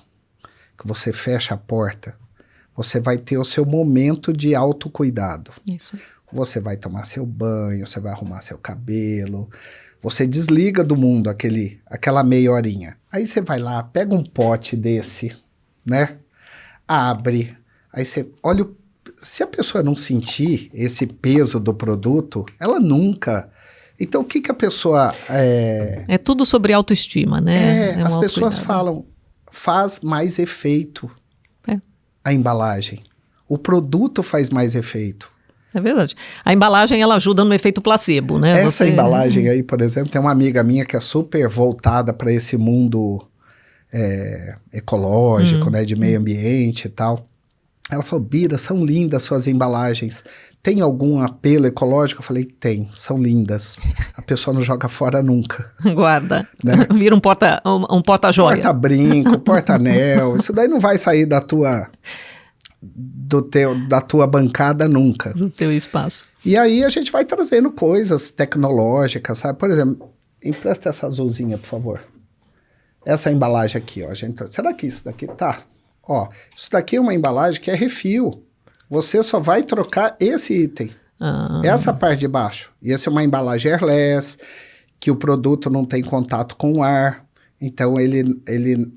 que você fecha a porta, você vai ter o seu momento de autocuidado. Isso. Você vai tomar seu banho, você vai arrumar seu cabelo, você desliga do mundo aquela meia horinha. Aí você vai lá, pega um pote desse, né? Abre, aí você olha, se a pessoa não sentir esse peso do produto, ela nunca... Então o que a pessoa... É tudo sobre autoestima, né? As pessoas falam, faz mais efeito a embalagem. O produto faz mais efeito. É verdade. A embalagem, ela ajuda no efeito placebo, né? Essa embalagem aí, por exemplo, tem uma amiga minha que é super voltada para esse mundo ecológico, né? De meio ambiente e tal. Ela falou, Bira, são lindas suas embalagens. Tem algum apelo ecológico? Eu falei, tem, são lindas. A pessoa não joga fora nunca. Guarda. Né? Vira um porta-joia. Porta-brinco, porta-anel. Isso daí não vai sair da tua bancada nunca. Do teu espaço. E aí a gente vai trazendo coisas tecnológicas, sabe? Por exemplo, empresta essa azulzinha, por favor. Essa embalagem aqui, ó. Será que isso daqui tá? Ó, isso daqui é uma embalagem que é refil. Você só vai trocar esse item. Essa parte de baixo. E essa é uma embalagem airless, que o produto não tem contato com o ar. Então,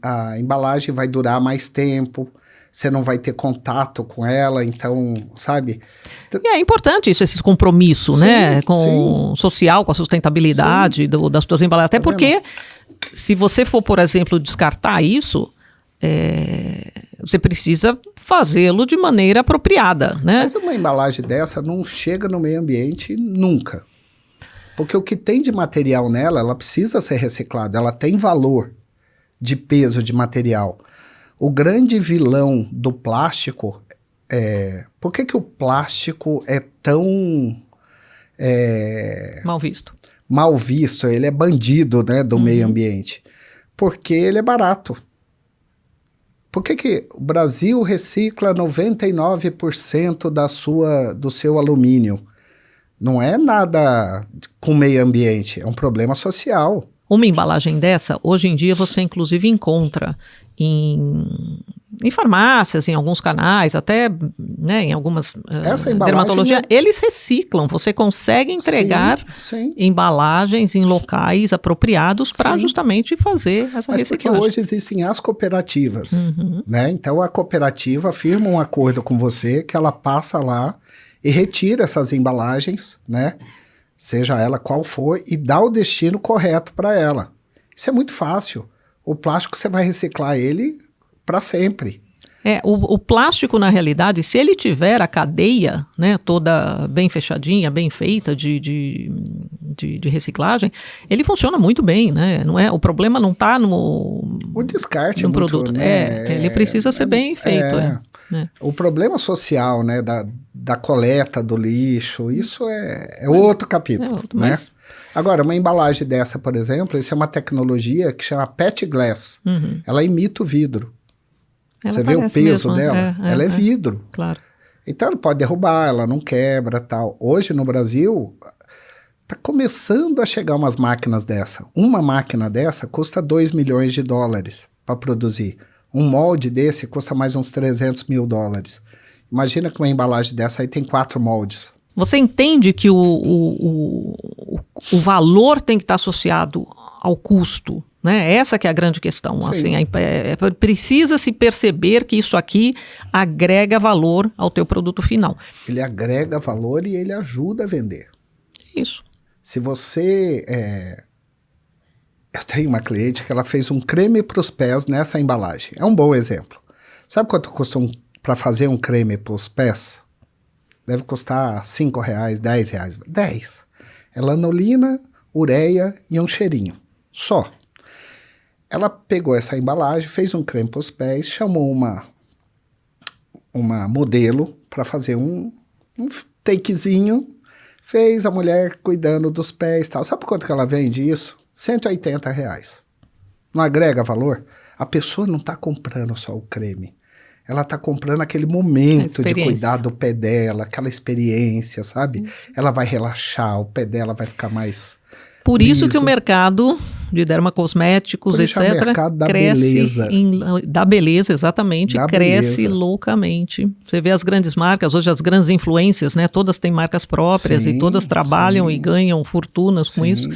a embalagem vai durar mais tempo. Você não vai ter contato com ela, então, sabe? E é importante isso, esse compromisso, né? Com social, com a sustentabilidade das suas embalagens. Até porque, se você for, por exemplo, descartar isso, você precisa fazê-lo de maneira apropriada, né? Mas uma embalagem dessa não chega no meio ambiente nunca. Porque o que tem de material nela, ela precisa ser reciclada. Ela tem valor de peso de material. O grande vilão do plástico por que o plástico é tão... mal visto. Mal visto, ele é bandido, né, do meio ambiente. Porque ele é barato. Por que o Brasil recicla 99% do seu alumínio? Não é nada com meio ambiente, é um problema social. Uma embalagem dessa, hoje em dia você inclusive encontra em farmácias, em alguns canais, até né, em algumas dermatologia, eles reciclam. Você consegue entregar embalagens em locais apropriados para justamente fazer essa reciclagem. Porque hoje existem as cooperativas, né? Então a cooperativa firma um acordo com você que ela passa lá e retira essas embalagens, né? Seja ela qual for, e dá o destino correto para ela. Isso é muito fácil. O plástico você vai reciclar ele para sempre. O plástico, na realidade, se ele tiver a cadeia, né, toda bem fechadinha, bem feita de reciclagem, ele funciona muito bem, né? O problema não está no descarte no muito, produto. Né? Ele precisa ser bem feito. O problema social, né, da coleta do lixo, isso é outro capítulo, né? Mas... Agora, uma embalagem dessa, por exemplo, isso é uma tecnologia que chama PET Glass. Ela imita o vidro. Ela Você vê o peso mesmo, dela? Ela é vidro. Claro. Então, ela pode derrubar, ela não quebra, tal. Hoje, no Brasil, está começando a chegar umas máquinas dessa. Uma máquina dessa custa 2 milhões de dólares para produzir. Um molde desse custa mais uns 300 mil dólares. Imagina que uma embalagem dessa aí tem 4 moldes. Você entende que o valor tem que estar associado ao custo, né? Essa que é a grande questão. Assim, precisa se perceber que isso aqui agrega valor ao teu produto final. Ele agrega valor e ele ajuda a vender. Isso. Se você... Eu tenho uma cliente que ela fez um creme para os pés nessa embalagem. É um bom exemplo. Sabe quanto custa para fazer um creme para os pés? Deve custar R$5, R$10. 10. É lanolina, ureia e um cheirinho. Só. Ela pegou essa embalagem, fez um creme para os pés, chamou uma modelo para fazer um takezinho, fez a mulher cuidando dos pés e tal. Sabe por quanto que ela vende isso? R$180. Não agrega valor? A pessoa não está comprando só o creme. Ela está comprando aquele momento de cuidar do pé dela, aquela experiência, sabe? Ela vai relaxar, o pé dela vai ficar mais Por liso. isso que o mercado de dermocosméticos, etc., o mercado da cresce beleza. Da beleza, exatamente, cresce loucamente. Você vê as grandes marcas, hoje as grandes influências, né? Todas têm marcas próprias e todas trabalham e ganham fortunas com isso.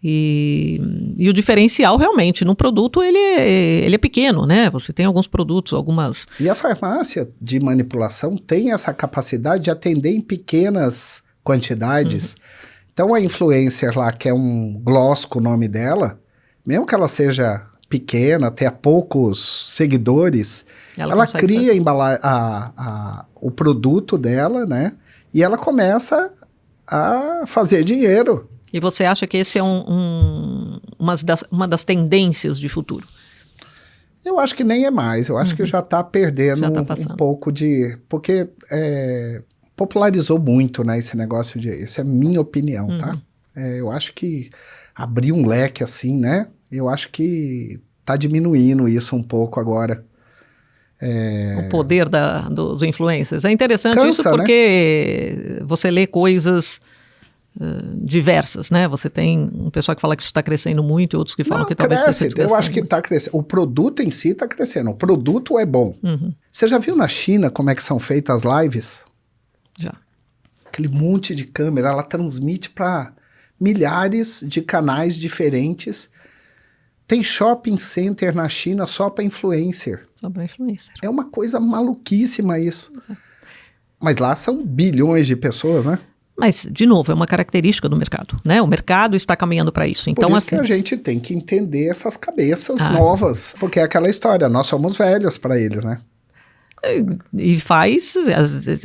E o diferencial realmente no produto ele é pequeno, né? Você tem alguns produtos, algumas... E a farmácia de manipulação tem essa capacidade de atender em pequenas quantidades. Então a influencer lá, que é um gloss com o nome dela, mesmo que ela seja pequena, tenha poucos seguidores, ela cria o produto dela, né? E ela começa a fazer dinheiro. E você acha que esse é uma das tendências de futuro? Eu acho que nem é mais. Eu acho que já está perdendo um pouco de... Porque popularizou muito, né, esse negócio de... Isso é minha opinião, tá? Eu acho que abrir um leque assim, né? Eu acho que está diminuindo isso um pouco agora. O poder dos influencers. É interessante isso porque você lê coisas... diversas, né? Você tem um pessoal que fala que isso está crescendo muito e outros que falam que talvez esteja desgastando. Eu acho que está crescendo. O produto em si está crescendo. O produto é bom. Você já viu na China como é que são feitas as lives? Já. Aquele monte de câmera, ela transmite para milhares de canais diferentes. Tem shopping center na China só para influencer. Só para influencer. É uma coisa maluquíssima isso. Mas lá são bilhões de pessoas, né? Mas, de novo, é uma característica do mercado, né? O mercado está caminhando para isso. Então, por isso que a gente tem que entender essas cabeças novas. Porque é aquela história, nós somos velhos para eles, né? E faz,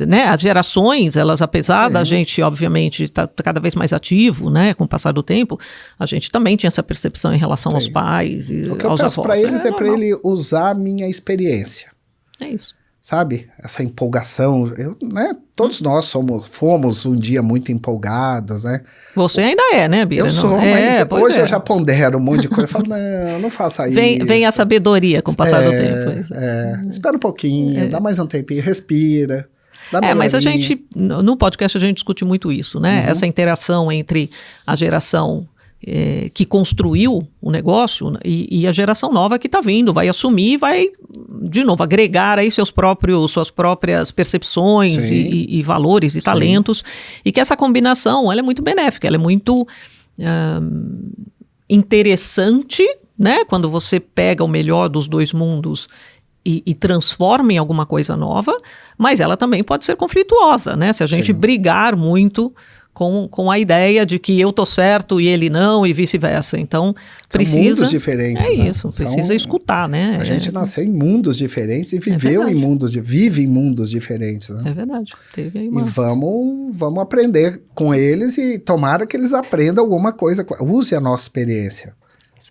né? As gerações, elas, apesar da gente, obviamente, estar cada vez mais ativo, né? Com o passar do tempo, a gente também tinha essa percepção em relação aos pais e aos avós. O que eu peço para eles é para ele usar a minha experiência. É isso. Sabe? Essa empolgação, né? Todos nós fomos um dia muito empolgados, né? Você ainda é, né, Bira? Eu sou, mas hoje eu já pondero um monte de coisa. Eu falo, não faça isso. Vem a sabedoria com o passar do tempo. Espera um pouquinho, dá mais um tempinho, respira. Mas a gente, no podcast a gente discute muito isso, né? Essa interação entre a geração que construiu o negócio e a geração nova que está vindo, vai assumir, vai, de novo, agregar aí suas próprias percepções e valores e talentos, e que essa combinação, ela é muito benéfica, ela é muito interessante, né? Quando você pega o melhor dos dois mundos e transforma em alguma coisa nova, mas ela também pode ser conflituosa, né? Se a gente brigar muito com a ideia de que eu tô certo e ele não, e vice-versa. Então, precisa... São mundos diferentes. Isso, precisa escutar, né? A gente nasceu em mundos diferentes e viveu vive em mundos diferentes. Né? É verdade. Teve aí E vamos aprender com eles e tomara que eles aprendam alguma coisa. Use a nossa experiência,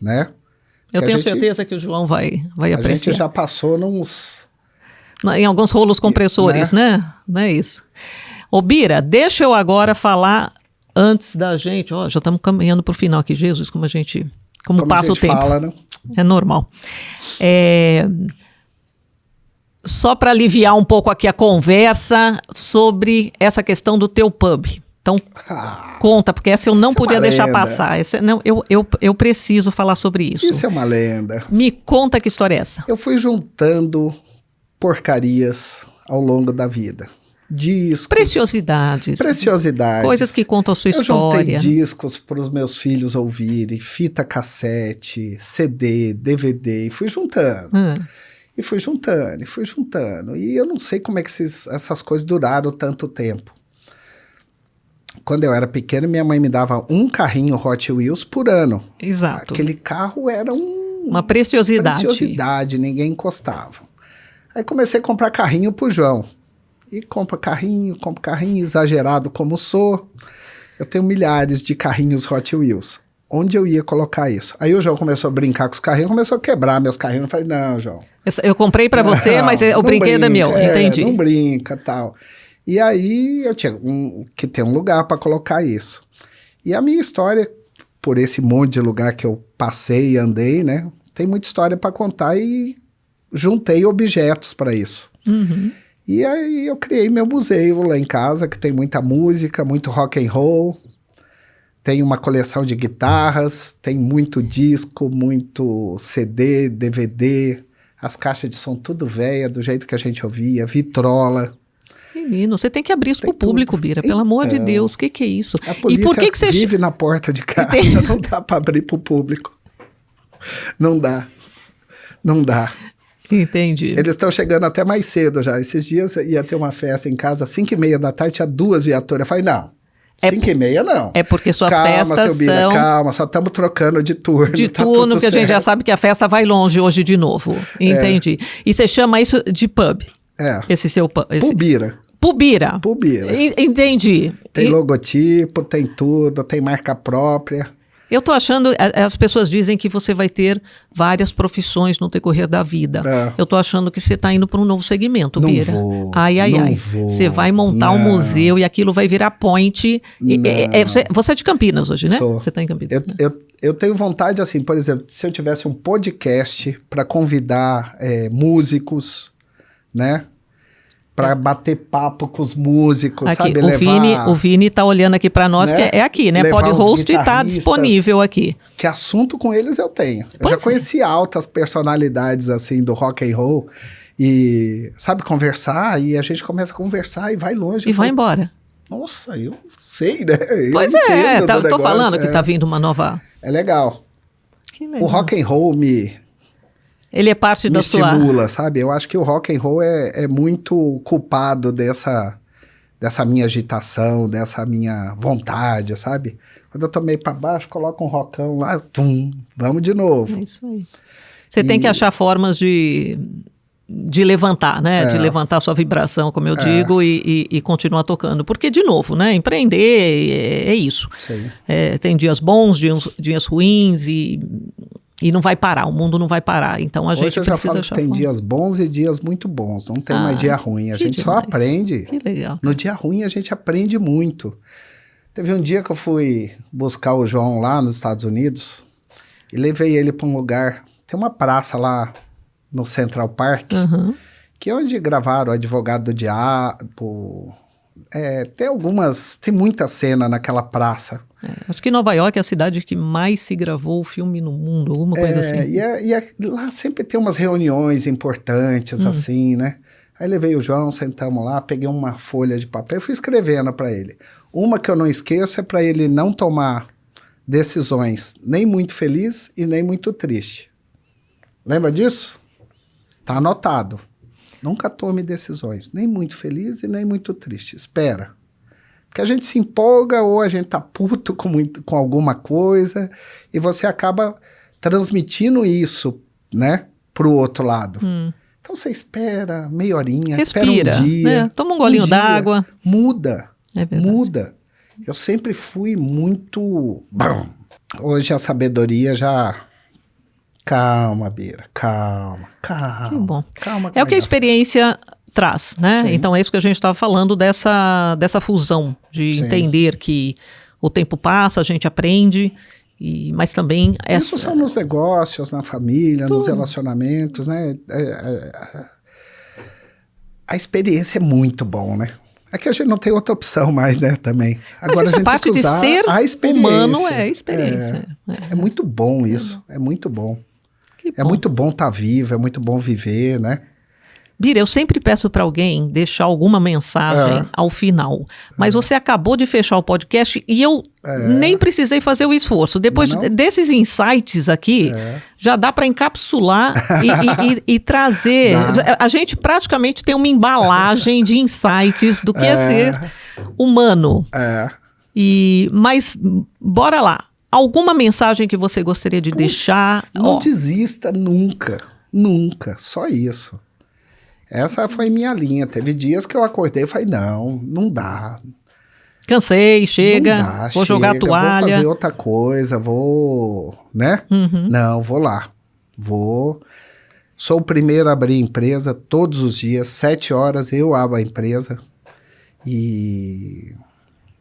né? Eu tenho certeza que o João vai apreciar. A gente já passou em alguns rolos compressores, né? Não é isso. Ô, Bira, deixa eu agora falar antes da gente, já estamos caminhando para o final aqui, Jesus, como passa o tempo. Fala, né? É normal. Só para aliviar um pouco aqui a conversa sobre essa questão do teu pub. Então, conta, porque essa eu não podia deixar passar. Eu preciso falar sobre isso. Isso é uma lenda. Me conta que história é essa. Eu fui juntando porcarias ao longo da vida. Discos. Preciosidades. Coisas que contam a sua história. Eu juntei discos para os meus filhos ouvirem, fita cassete, CD, DVD, e fui juntando. E fui juntando. E eu não sei como é que essas coisas duraram tanto tempo. Quando eu era pequeno, minha mãe me dava um carrinho Hot Wheels por ano. Exato. Aquele carro era uma preciosidade. Ninguém encostava. Aí comecei a comprar carrinho pro João. E compro carrinho, exagerado como sou. Eu tenho milhares de carrinhos Hot Wheels. Onde eu ia colocar isso? Aí o João começou a brincar com os carrinhos, começou a quebrar meus carrinhos. Eu falei, não, João. Eu comprei para você, mas o brinquedo é meu, entendi. Não brinca, tal. E aí eu tinha que ter um lugar para colocar isso. E a minha história, por esse monte de lugar que eu passei e andei, né? Tem muita história para contar e juntei objetos para isso. E aí eu criei meu museu lá em casa, que tem muita música, muito rock and roll. Tem uma coleção de guitarras, tem muito disco, muito CD, DVD. As caixas de som tudo velha, do jeito que a gente ouvia, vitrola. Menino, você tem que abrir isso pro público, Bira, pelo amor de Deus, o que é isso? A polícia e por que você vive na porta de casa, não dá para abrir pro público. Não dá. Entendi. Eles estão chegando até mais cedo já. Esses dias ia ter uma festa em casa, 5h30 da tarde, tinha 2 viaturas. Eu falei, não, 5h30 não. É porque suas festas seu Bira, são... Calma, só estamos trocando de turno. De turno, que a gente já sabe que a festa vai longe hoje de novo. Entendi. E você chama isso de pub? Esse seu pub? Pubira. Pubira. Entendi. Tem logotipo, tem tudo, tem marca própria. Eu tô achando, as pessoas dizem que você vai ter várias profissões no decorrer da vida. Eu tô achando que você tá indo para um novo segmento, Bira. Não vou. Você vai montar um museu e aquilo vai virar point. Você é de Campinas hoje, né? Sou. Você tá em Campinas. Eu tenho vontade, assim, por exemplo, se eu tivesse um podcast para convidar músicos, né? Para bater papo com os músicos, aqui, sabe? O Vini tá olhando aqui para nós, né? Que é aqui, né? Podhost tá disponível aqui. Que assunto com eles eu tenho. Eu já conheci altas personalidades, assim, do rock and roll. E, sabe, conversar. E a gente começa a conversar e vai longe. E vai embora. Nossa, eu sei, né? Tô falando que tá vindo uma nova... É legal. Que legal. O rock and roll Ele é parte da sua... Me estimula, sabe? Eu acho que o rock and roll é muito culpado dessa minha agitação, dessa minha vontade, sabe? Quando eu tô meio pra baixo, coloco um rockão lá, vamos de novo. É isso aí. Você tem que achar formas de levantar, né? De levantar a sua vibração, como eu digo, e continuar tocando. Porque, de novo, né? Empreender é isso. Sim. Tem dias bons, dias ruins e não vai parar, o mundo não vai parar. Então Hoje gente eu já precisa falo que tem dias bons e dias muito bons. Não tem mais dia ruim. A gente só aprende. Que legal. No dia ruim a gente aprende muito. Teve um dia que eu fui buscar o João lá nos Estados Unidos e levei ele para um lugar. Tem uma praça lá no Central Park, que é onde gravaram o Advogado do Diabo. Tem muita cena naquela praça. Acho que Nova York é a cidade que mais se gravou o filme no mundo, alguma coisa assim. E lá sempre tem umas reuniões importantes, assim, né? Aí levei o João, sentamos lá, peguei uma folha de papel e fui escrevendo para ele. Uma que eu não esqueço é para ele não tomar decisões nem muito feliz e nem muito triste. Lembra disso? Tá anotado. Nunca tome decisões nem muito feliz e nem muito triste. Espera. Porque a gente se empolga ou a gente tá puto com alguma coisa e você acaba transmitindo isso, né, pro outro lado. Então você espera meia horinha, respira, espera um dia. Né? Toma um golinho d'água. Muda. É verdade. Muda. Eu sempre fui muito... Hoje a sabedoria já... Calma, Bira, calma. Que bom. Calma. É o que a experiência traz, né? Sim. Então é isso que a gente estava falando dessa fusão, de entender que o tempo passa, a gente aprende, mas também... Isso são nos negócios, na família, nos relacionamentos, né? A experiência é muito bom, né? É que a gente não tem outra opção mais, né, também. Agora, mas essa parte de ser humano é experiência. É muito bom isso, é muito bom. É muito bom estar vivo, é muito bom viver, né? Bira, eu sempre peço para alguém deixar alguma mensagem ao final, mas você acabou de fechar o podcast e eu nem precisei fazer o esforço. Depois desses insights aqui, já dá para encapsular e trazer. A gente praticamente tem uma embalagem de insights do que é ser humano. Mas bora lá. Alguma mensagem que você gostaria de deixar? Não desista nunca, nunca, só isso. Essa foi minha linha. Teve dias que eu acordei e falei, não dá. Cansei, chega, não dá, vou jogar a toalha. Vou fazer outra coisa, né? Não, vou lá. Sou o primeiro a abrir empresa todos os dias, 7 horas eu abro a empresa. E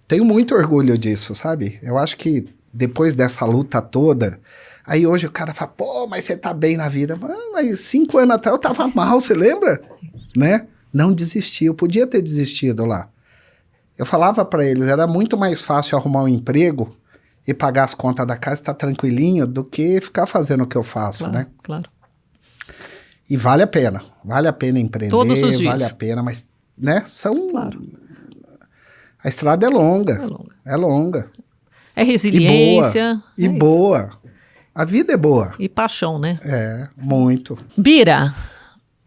tenho muito orgulho disso, sabe? Eu acho que depois dessa luta toda... Aí hoje o cara fala, pô, mas você tá bem na vida. Mas 5 anos atrás eu tava mal, você lembra? Né? Não desisti, eu podia ter desistido lá. Eu falava para eles, era muito mais fácil arrumar um emprego e pagar as contas da casa e estar tranquilinho do que ficar fazendo o que eu faço, né? Claro. E vale a pena empreender, todos os dias. Vale a pena, mas, né, a estrada é longa. É longa. É resiliência. E boa. A vida é boa. E paixão, né? Muito. Bira,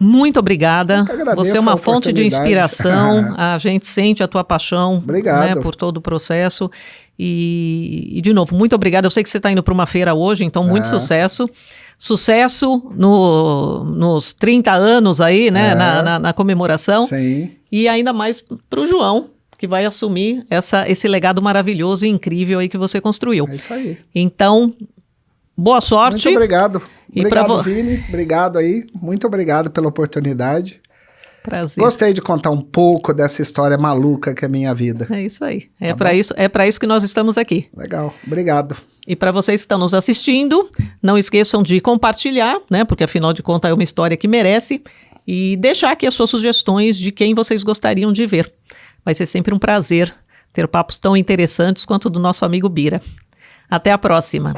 muito obrigada. Você é uma fonte de inspiração. A gente sente a tua paixão. Obrigado. Né, por todo o processo. E, de novo, muito obrigada. Eu sei que você está indo para uma feira hoje, então muito sucesso. Sucesso nos 30 anos aí, né? Na comemoração. Sim. E ainda mais para o João, que vai assumir esse legado maravilhoso e incrível aí que você construiu. É isso aí. Então... boa sorte. Muito obrigado. Obrigado, Vini. Obrigado aí. Muito obrigado pela oportunidade. Prazer. Gostei de contar um pouco dessa história maluca que é a minha vida. É isso aí. É para isso que nós estamos aqui. Legal. Obrigado. E para vocês que estão nos assistindo, não esqueçam de compartilhar, né? Porque afinal de contas é uma história que merece. E deixar aqui as suas sugestões de quem vocês gostariam de ver. Vai ser sempre um prazer ter papos tão interessantes quanto o do nosso amigo Bira. Até a próxima.